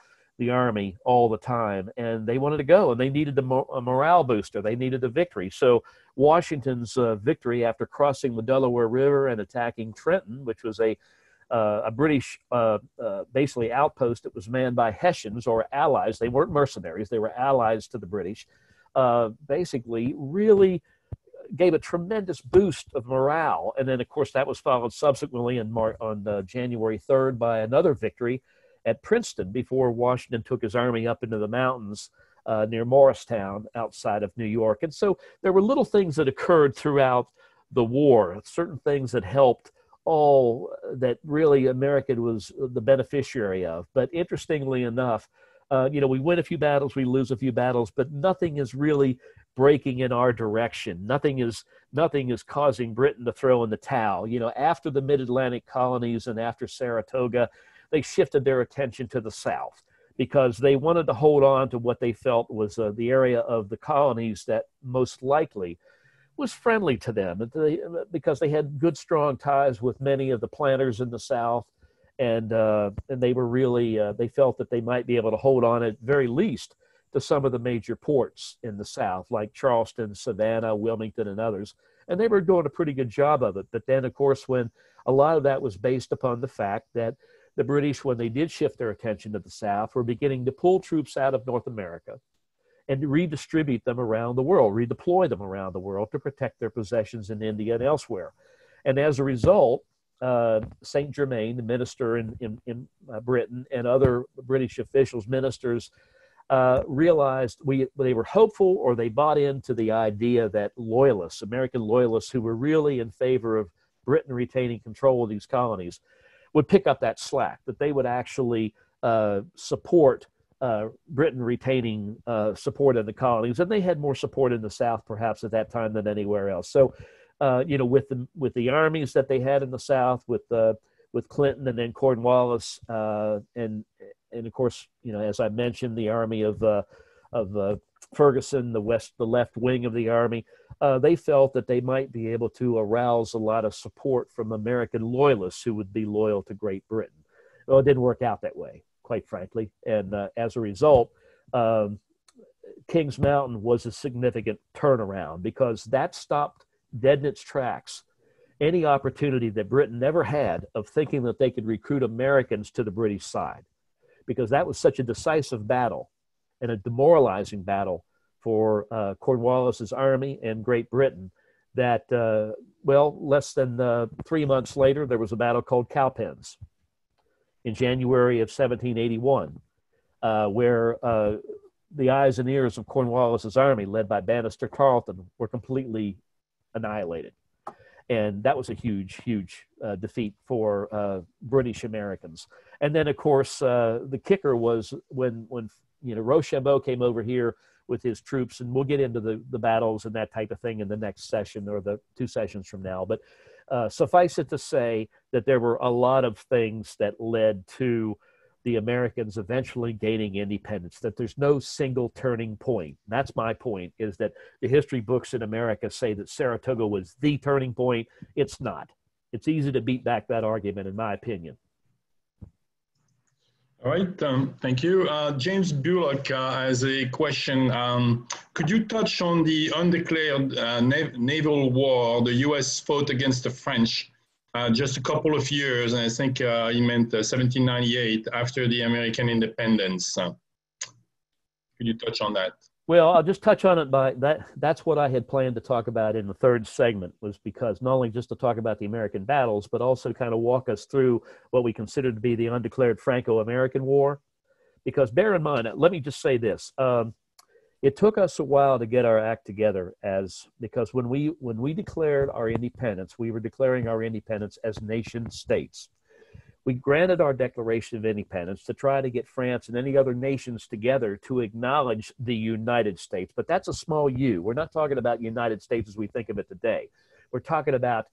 army all the time, and they wanted to go, and they needed a morale booster. They needed a victory. So Washington's victory after crossing the Delaware River and attacking Trenton, which was a British basically outpost that was manned by Hessians or allies. They weren't mercenaries. They were allies to the British. Basically really gave a tremendous boost of morale. And then, of course, that was followed subsequently on January 3rd by another victory at Princeton before Washington took his army up into the mountains near Morristown outside of New York. And so there were little things that occurred throughout the war, certain things that helped all that really America was the beneficiary of. But interestingly enough, you know, we win a few battles, we lose a few battles, but nothing is really breaking in our direction. Nothing is causing Britain to throw in the towel. You know, after the mid-Atlantic colonies and after Saratoga, they shifted their attention to the South because they wanted to hold on to what they felt was the area of the colonies that most likely was friendly to them, because they had good, strong ties with many of the planters in the South. And they were really, they felt that they might be able to hold on at very least to some of the major ports in the South, like Charleston, Savannah, Wilmington, and others. And they were doing a pretty good job of it. But then, of course, when a lot of that was based upon the fact that the British, when they did shift their attention to the South, were beginning to pull troops out of North America and redistribute them around the world, redeploy them around the world to protect their possessions in India and elsewhere. And as a result, Saint Germain, the minister in Britain, and other British officials, ministers, realized they were hopeful, or they bought into the idea that loyalists, American loyalists who were really in favor of Britain retaining control of these colonies, would pick up that slack, that they would actually support Britain retaining support in the colonies. And they had more support in the South perhaps at that time than anywhere else. So you know, with the armies that they had in the South, with Clinton and then Cornwallis, and of course, you know, as I mentioned, the army of Ferguson, the left wing of the army, they felt that they might be able to arouse a lot of support from American loyalists who would be loyal to Great Britain. Well, it didn't work out that way, quite frankly, and as a result, Kings Mountain was a significant turnaround because that stopped dead in its tracks any opportunity that Britain ever had of thinking that they could recruit Americans to the British side, because that was such a decisive battle and a demoralizing battle for Cornwallis's army and Great Britain that, less than 3 months later, there was a battle called Cowpens in January of 1781, where the eyes and ears of Cornwallis's army, led by Banastre Tarleton, were completely annihilated. And that was a huge, huge defeat for British Americans. And then, of course, the kicker was when Rochambeau came over here with his troops, and we'll get into the battles and that type of thing in the next session or the 2 sessions from now. But suffice it to say that there were a lot of things that led to the Americans eventually gaining independence, that there's no single turning point. That's my point, is that the history books in America say that Saratoga was the turning point. It's not. It's easy to beat back that argument, in my opinion. All right, thank you. James Bullock has a question. Could you touch on the undeclared naval war the U.S. fought against the French just a couple of years, and I think he meant 1798, after the American independence? Could you touch on that? Well, I'll just touch on it by that. That's what I had planned to talk about in the 3rd segment, was because not only just to talk about the American battles, but also kind of walk us through what we consider to be the undeclared Franco-American War. Because bear in mind, let me just say this. It took us a while to get our act together, because when we declared our independence, we were declaring our independence as nation states. We granted our Declaration of Independence to try to get France and any other nations together to acknowledge the United States. But that's a small U. We're not talking about United States as we think of it today. We're talking about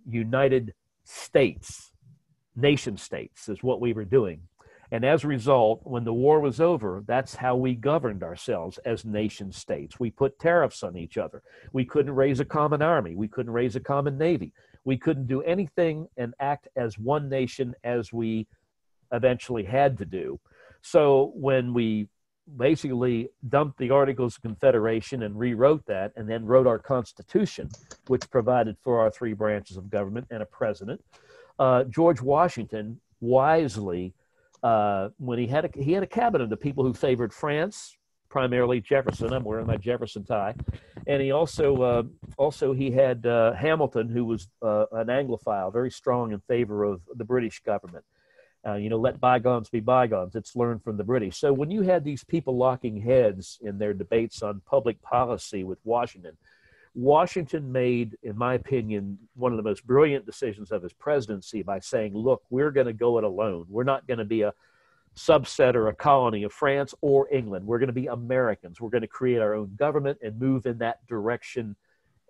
United States, nation states is what we were doing. And as a result, when the war was over, that's how we governed ourselves as nation states. We put tariffs on each other. We couldn't raise a common army. We couldn't raise a common navy. We couldn't do anything and act as one nation as we eventually had to do. So when we basically dumped the Articles of Confederation and rewrote that, and then wrote our Constitution, which provided for our 3 branches of government and a president, George Washington wisely, when he had a cabinet of people who favored France, primarily Jefferson. I'm wearing my Jefferson tie, and he also had Hamilton, who was an Anglophile, very strong in favor of the British government. Let bygones be bygones. It's learned from the British. So when you had these people locking heads in their debates on public policy with Washington, Washington made, in my opinion, one of the most brilliant decisions of his presidency by saying, look, we're going to go it alone. We're not going to be a subset or a colony of France or England. We're going to be Americans. We're going to create our own government and move in that direction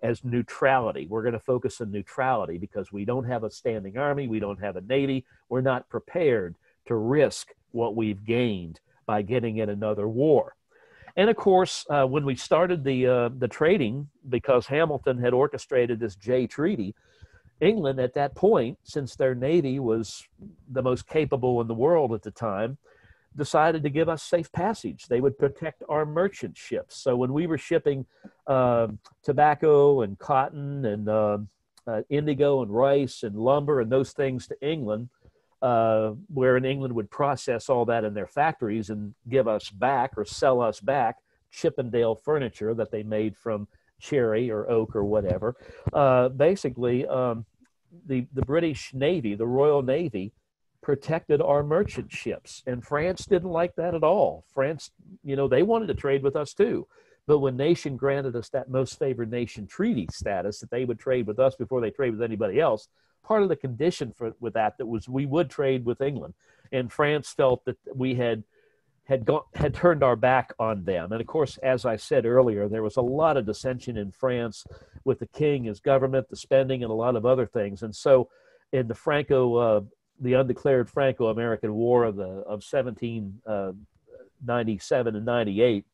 as neutrality. We're going to focus on neutrality because we don't have a standing army. We don't have a navy. We're not prepared to risk what we've gained by getting in another war. And of course, when we started the trading, because Hamilton had orchestrated this Jay Treaty, England at that point, since their navy was the most capable in the world at the time, decided to give us safe passage. They would protect our merchant ships. So when we were shipping tobacco and cotton and indigo and rice and lumber and those things to England, where in England would process all that in their factories and give us back or sell us back Chippendale furniture that they made from cherry or oak or whatever. Basically, the British Navy, the Royal Navy, protected our merchant ships. And France didn't like that at all. France, they wanted to trade with us too. But when nation granted us that most favored nation treaty status, that they would trade with us before they trade with anybody else, part of the condition with that was we would trade with England. And France felt that we had turned our back on them. And of course, as I said earlier, there was a lot of dissension in France with the king, his government, the spending, and a lot of other things. And so in the undeclared Franco-American War of 1797 and 98,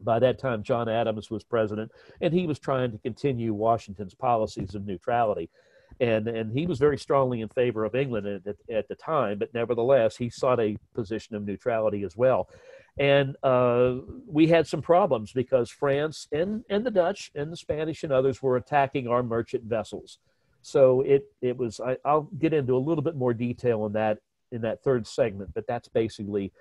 by that time, John Adams was president, and he was trying to continue Washington's policies of neutrality. And he was very strongly in favor of England at the time, but nevertheless, he sought a position of neutrality as well. And we had some problems because France and the Dutch and the Spanish and others were attacking our merchant vessels. So it was, I'll get into a little bit more detail on that in that third segment, but that's basically,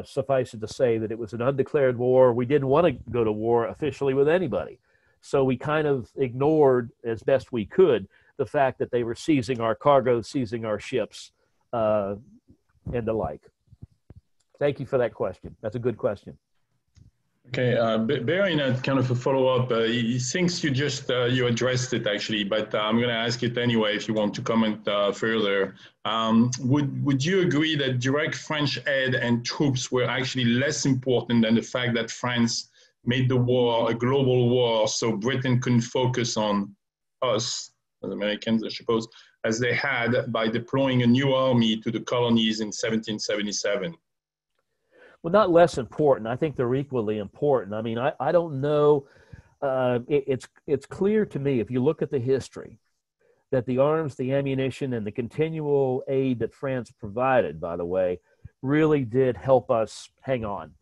suffice it to say that it was an undeclared war. We didn't want to go to war officially with anybody. So we kind of ignored as best we could the fact that they were seizing our cargo, seizing our ships, and the like. Thank you for that question. That's a good question. Okay, Barry, kind of a follow-up. He thinks you just you addressed it actually, but I'm going to ask it anyway if you want to comment further. Would you agree that direct French aid and troops were actually less important than the fact that France made the war a global war, so Britain couldn't focus on us as Americans, I suppose, as they had by deploying a new army to the colonies in 1777? Well, not less important. I think they're equally important. I mean, I don't know. It's clear to me, if you look at the history, that the arms, the ammunition, and the continual aid that France provided, by the way, really did help us hang on.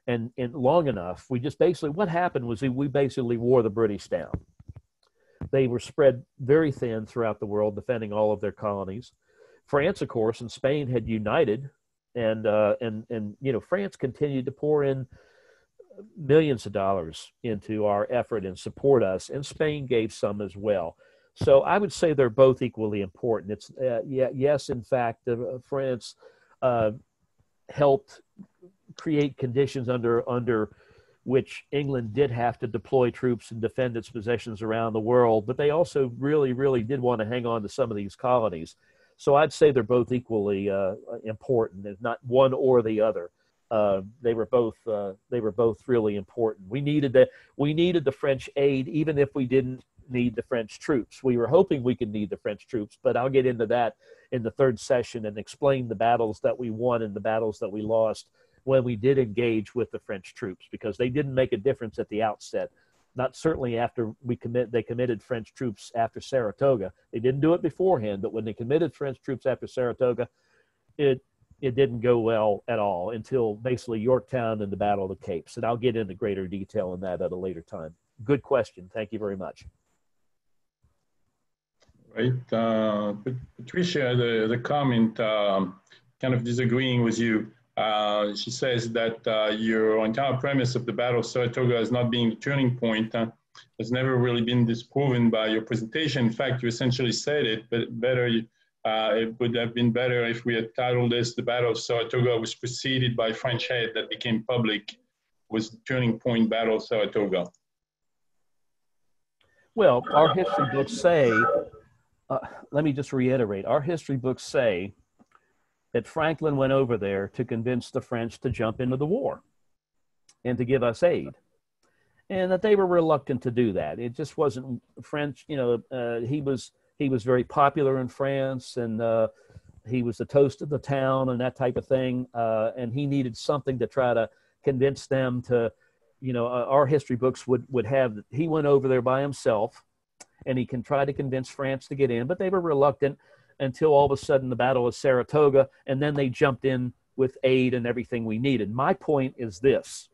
And long enough, we just basically, what happened was we basically wore the British down. They were spread very thin throughout the world, defending all of their colonies. France, of course, and Spain had united. And you know, France continued to pour in millions of dollars into our effort and support us, and Spain gave some as well. So I would say they're both equally important. It's yes, in fact, France helped create conditions under which England did have to deploy troops and defend its possessions around the world, but they also really did want to hang on to some of these colonies. So I'd say they're both equally important. There's not one or the other. They were both really important. We needed the French aid, even if we didn't need the French troops. We were hoping we could need the French troops, but I'll get into that in the third session and explain the battles that we won and the battles that we lost when we did engage with the French troops, because they didn't make a difference at the outset. Not certainly after they committed French troops after Saratoga. They didn't do it beforehand, but when they committed French troops after Saratoga, it didn't go well at all until basically Yorktown and the Battle of the Capes. And I'll get into greater detail on that at a later time. Good question. Thank you very much. Right. Patricia, the comment, kind of disagreeing with you. She says that your entire premise of the Battle of Saratoga as not being the turning point has never really been disproven by your presentation. In fact, you essentially said it, but it would have been better if we had titled this "The Battle of Saratoga was preceded by French aid that became public, was the turning point Battle of Saratoga." Well, our history books say, let me just reiterate, our history books say that Franklin went over there to convince the French to jump into the war and to give us aid, and that they were reluctant to do that. It just wasn't French. You know, he was very popular in France, and he was the toast of the town and that type of thing. And he needed something to try to convince them to, you know, our history books would have, he went over there by himself and he can try to convince France to get in, but they were reluctant until all of a sudden the Battle of Saratoga, and then they jumped in with aid and everything we needed. My point is this: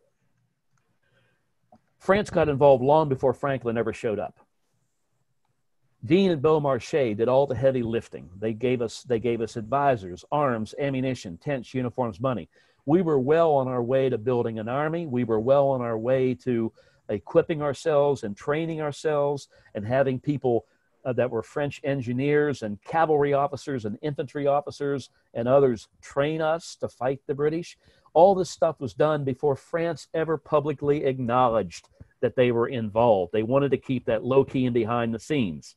France got involved long before Franklin ever showed up. Deane and Beaumarchais did all the heavy lifting. They gave us advisors, arms, ammunition, tents, uniforms, money. We were well on our way to building an army. We were well on our way to equipping ourselves and training ourselves and having people that were French engineers and cavalry officers and infantry officers and others train us to fight the British. All this stuff was done before France ever publicly acknowledged that they were involved. They wanted to keep that low key and behind the scenes.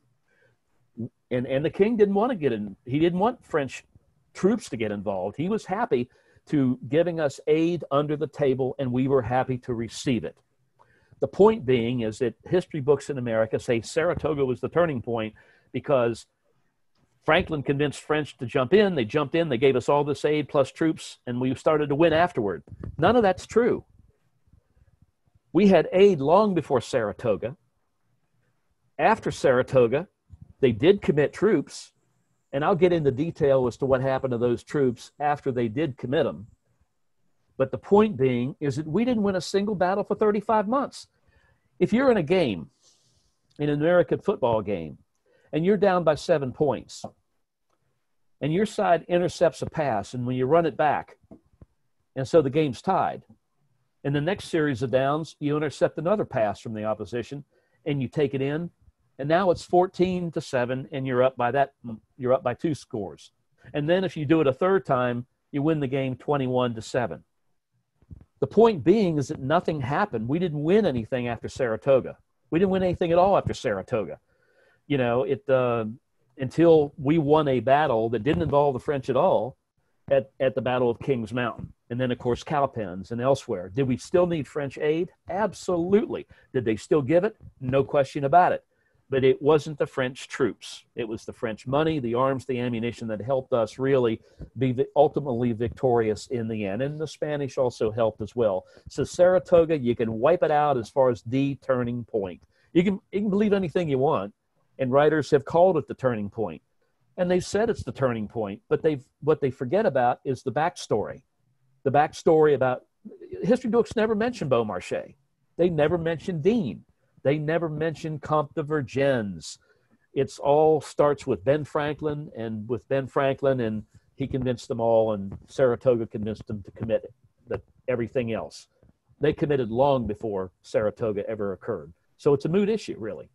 And the king didn't want to get in. He didn't want French troops to get involved. He was happy to giving us aid under the table, and we were happy to receive it. The point being is that history books in America say Saratoga was the turning point because Franklin convinced French to jump in. They jumped in. They gave us all this aid plus troops, and we started to win afterward. None of that's true. We had aid long before Saratoga. After Saratoga, they did commit troops, and I'll get into detail as to what happened to those troops after they did commit them. But the point being is that we didn't win a single battle for 35 months. If you're in a game, in an American football game, and you're down by 7 points, and your side intercepts a pass, and when you run it back, and so the game's tied. In the next series of downs, you intercept another pass from the opposition, and you take it in, and now it's 14-7, and you're up by 2 scores. And then if you do it a third time, you win the game 21-7. The point being is that nothing happened. We didn't win anything after Saratoga. We didn't win anything at all after Saratoga. Until we won a battle that didn't involve the French at all at the Battle of Kings Mountain. And then, of course, Cowpens and elsewhere. Did we still need French aid? Absolutely. Did they still give it? No question about it. But it wasn't the French troops. It was the French money, the arms, the ammunition that helped us really be ultimately victorious in the end. And the Spanish also helped as well. So Saratoga, you can wipe it out as far as the turning point. You can believe anything you want, and writers have called it the turning point. And they've said it's the turning point, but what they forget about is the backstory. The backstory about history books never mention Beaumarchais. They never mention Deane. They never mention Comte de Vergennes. It's all starts with Ben Franklin, and he convinced them all, and Saratoga convinced them to commit everything else. They committed long before Saratoga ever occurred. So it's a moot issue, really.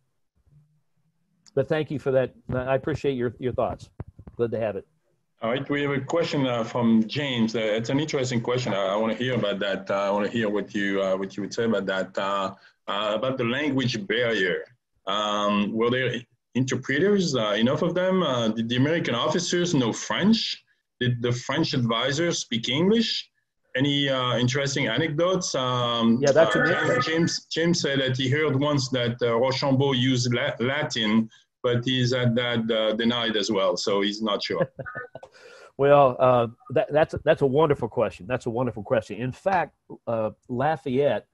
But thank you for that. I appreciate your thoughts. Glad to have it. All right, we have a question from James. It's an interesting question. I want to hear about that. I want to hear what you would say about that. About the language barrier. Were there interpreters, enough of them? Did the American officers know French? Did the French advisors speak English? Any interesting anecdotes? That's James said that he heard once that Rochambeau used Latin, but he's had that denied as well, so he's not sure. Well, that's a wonderful question. That's a wonderful question. In fact, Lafayette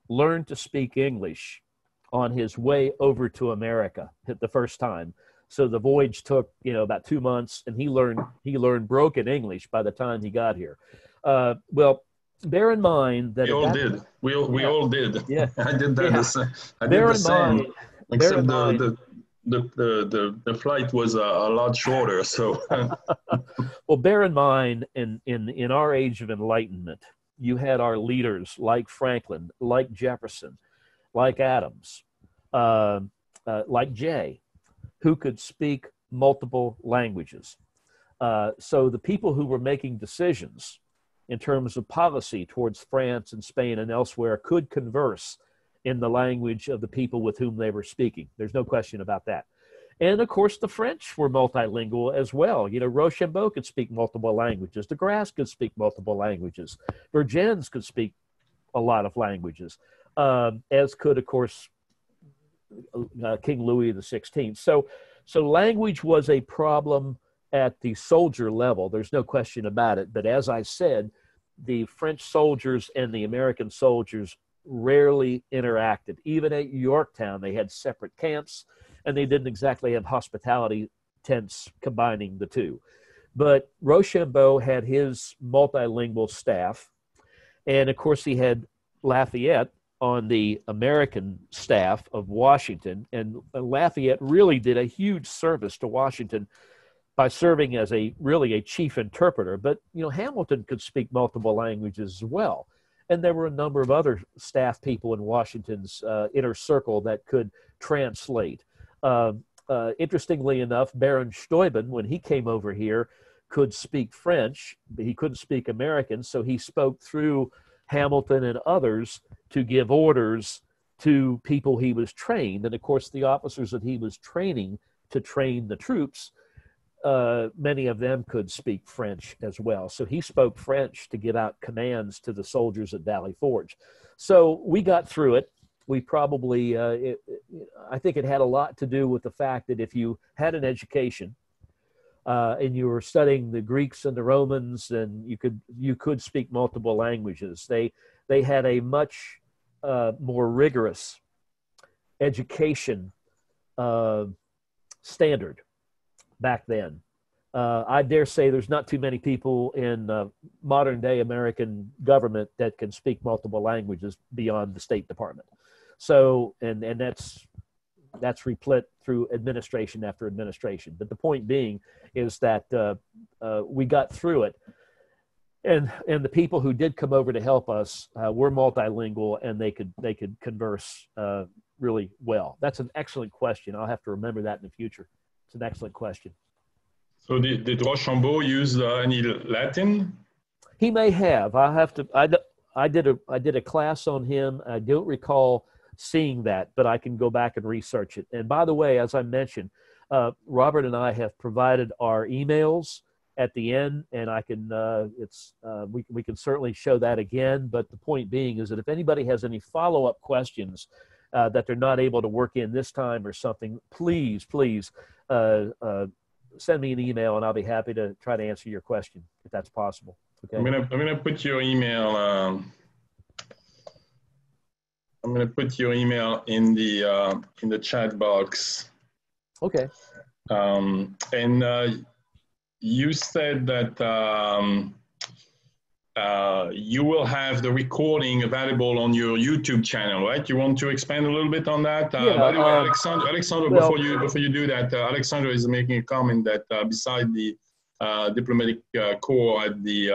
learned to speak English on his way over to America the first time. So the voyage took, about 2 months, and he learned broken English by the time he got here. Well, bear in mind that we all did. Yeah, I did that. Yeah. I did the same. Except the flight was a lot shorter. So, well, bear in mind, in our age of enlightenment, you had our leaders like Franklin, like Jefferson, like Adams, like Jay, who could speak multiple languages. So the people who were making decisions in terms of policy towards France and Spain and elsewhere could converse in the language of the people with whom they were speaking. There's no question about that. And of course, the French were multilingual as well. Rochambeau could speak multiple languages. De Grasse could speak multiple languages. Vergennes could speak a lot of languages, as could, of course, King Louis XVI. So language was a problem at the soldier level. There's no question about it. But as I said, the French soldiers and the American soldiers rarely interacted. Even at Yorktown, they had separate camps, and they didn't exactly have hospitality tents combining the two. But Rochambeau had his multilingual staff, and of course he had Lafayette on the American staff of Washington, and Lafayette really did a huge service to Washington by serving as a chief interpreter. But Hamilton could speak multiple languages as well, and there were a number of other staff people in Washington's inner circle that could translate. Interestingly enough, Baron Steuben, when he came over here, could speak French, but he couldn't speak American, so he spoke through Hamilton and others to give orders to people he was trained. And of course, the officers that he was training to train the troops, many of them could speak French as well. So he spoke French to give out commands to the soldiers at Valley Forge. So we got through it. We probably, I think it had a lot to do with the fact that if you had an education and you were studying the Greeks and the Romans, and you could speak multiple languages. They had a much more rigorous education standard back then. I dare say there's not too many people in modern day American government that can speak multiple languages beyond the State Department. So, and that's replete through administration after administration. But the point being is that we got through it. And the people who did come over to help us were multilingual, and they could converse really well. That's an excellent question. I'll have to remember that in the future. It's an excellent question. So did Rochambeau use any Latin? He may have. I did a class on him. I don't recall seeing that, but I can go back and research it. And by the way, as I mentioned, Robert and I have provided our emails at the end, and I can we can certainly show that again. But the point being is that if anybody has any follow-up questions that they're not able to work in this time or something, please send me an email, and I'll be happy to try to answer your question if that's possible. Okay. I'm gonna put your email. I'm gonna put your email in the chat box. Okay. And you said that you will have the recording available on your YouTube channel, right? You want to expand a little bit on that? Yeah, by the way, Alexander, well, before you do that, Alexander is making a comment that beside the diplomatic corps at the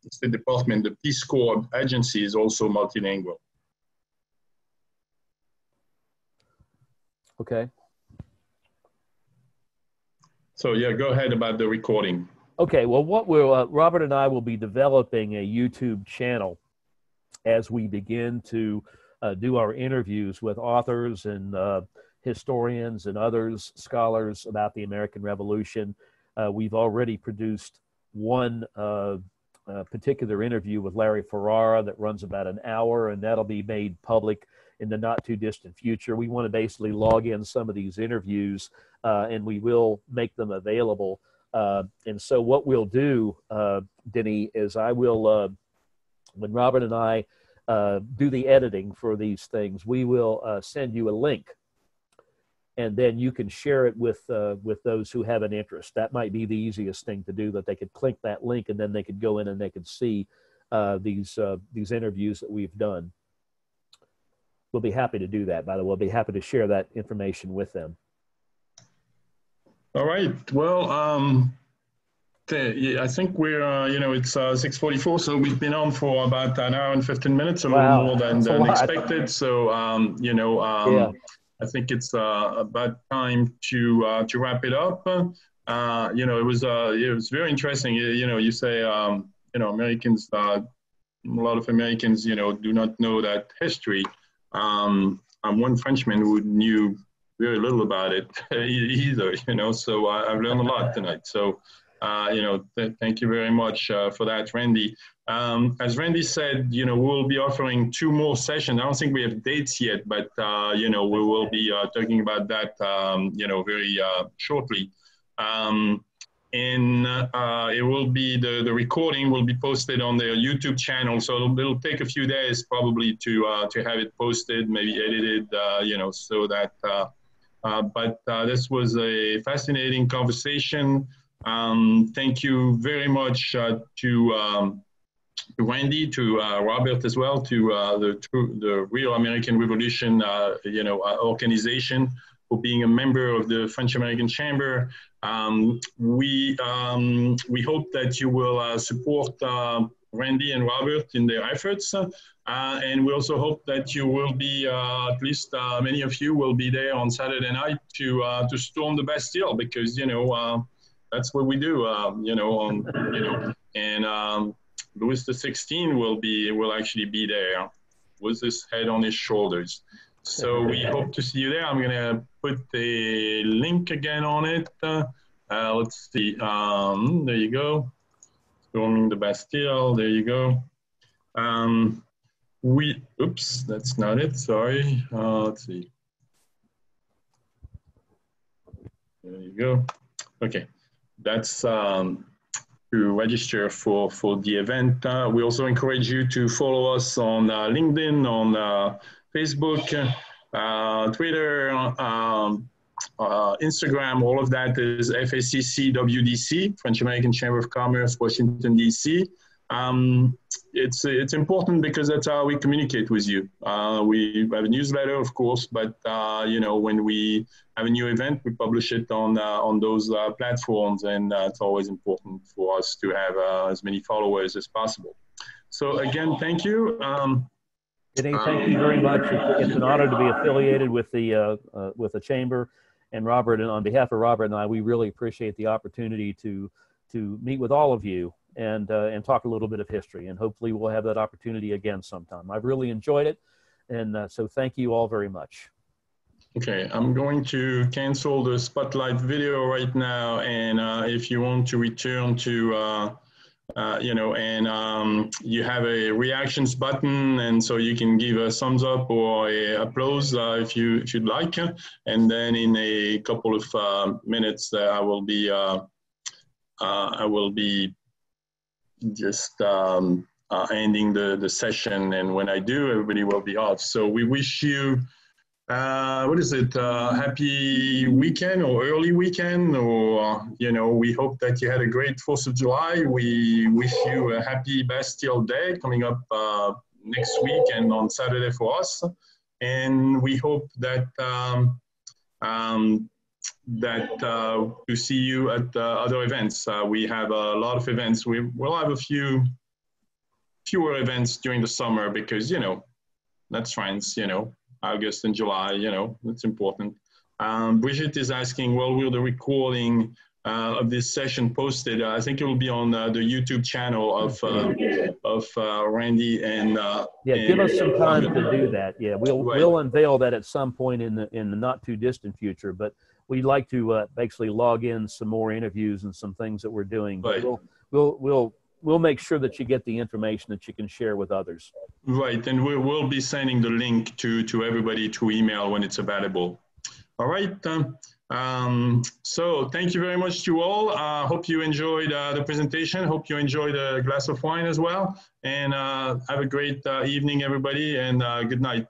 State Department, the Peace Corps agency is also multilingual. Okay. So yeah, go ahead about the recording. Okay, well, what we'll Robert and I will be developing a YouTube channel as we begin to do our interviews with authors and historians and others, scholars about the American Revolution. We've already produced one particular interview with Larry Ferrara that runs about an hour, and that'll be made public in the not too distant future. We want to basically log in some of these interviews and we will make them available. And so what we'll do, Deane, is I will, when Robert and I do the editing for these things, we will send you a link, and then you can share it with those who have an interest. That might be the easiest thing to do, that they could click that link and then they could go in and they could see these interviews that we've done. We'll be happy to do that, by the way. We'll be happy to share that information with them. All right. Well, I think we're, it's 6:44, so we've been on for about an hour and 15 minutes, a little more than expected. So, yeah. I think it's about time to wrap it up. It was very interesting. You say, Americans, a lot of Americans, do not know that history. I'm one Frenchman who knew very little about it either, so I've learned a lot tonight. So, thank you very much for that, Randy. As Randy said, we'll be offering 2 more sessions. I don't think we have dates yet, but, we will be talking about that, very shortly. And it will be, the recording will be posted on their YouTube channel. So it'll take a few days probably to have it posted, maybe edited, so that, but this was a fascinating conversation. Thank you very much to Randy, to Robert as well, to the Real American Revolution, organization, for being a member of the French American Chamber. We hope that you will support Randy and Robert in their efforts. And we also hope that you will be, at least many of you will be there on Saturday night to storm the Bastille, because, that's what we do, and Louis XVI will actually be there with his head on his shoulders. So we hope to see you there. I'm going to put the link again on it. Let's see. There you go. Storming the Bastille. There you go. Oops, that's not it. Sorry. Let's see. There you go. Okay. That's to register for the event. We also encourage you to follow us on LinkedIn, on Facebook, Twitter, Instagram, all of that is FACCWDC, French American Chamber of Commerce, Washington, D.C. It's important because that's how we communicate with you. We have a newsletter, of course, but you know, when we have a new event, we publish it on those platforms, and it's always important for us to have as many followers as possible. So again, thank you. Deane, thank you very much. It's an honor to be affiliated with the chamber, and Robert. And on behalf of Robert and I, we really appreciate the opportunity to meet with all of you and talk a little bit of history. And hopefully, we'll have that opportunity again sometime. I've really enjoyed it, and so thank you all very much. Okay, I'm going to cancel the spotlight video right now, and if you want to return to you know, and you have a reactions button, and so you can give a thumbs up or a applause if you'd like, and then in a couple of minutes I will be just ending the session, and when I do, everybody will be off. So we wish you what is it, happy weekend or early weekend, or, you know, we hope that you had a great 4th of July. We wish you a happy Bastille Day coming up next week and on Saturday for us. And we hope that to see you at other events. We have a lot of events. We'll have a fewer events during the summer because, you know, that's France, you know. August and July, you know, it's important. Bridget is asking, well, will the recording of this session posted? I think it will be on the YouTube channel of Randy and yeah, give us some time to do that. Yeah, we'll unveil that at some point in the not too distant future. But we'd like to actually log in some more interviews and some things that we're doing. But we'll make sure that you get the information that you can share with others. Right, and we'll be sending the link to everybody through email when it's available. All right, so thank you very much to all. Hope you enjoyed the presentation. Hope you enjoyed a glass of wine as well. And have a great evening, everybody, and good night.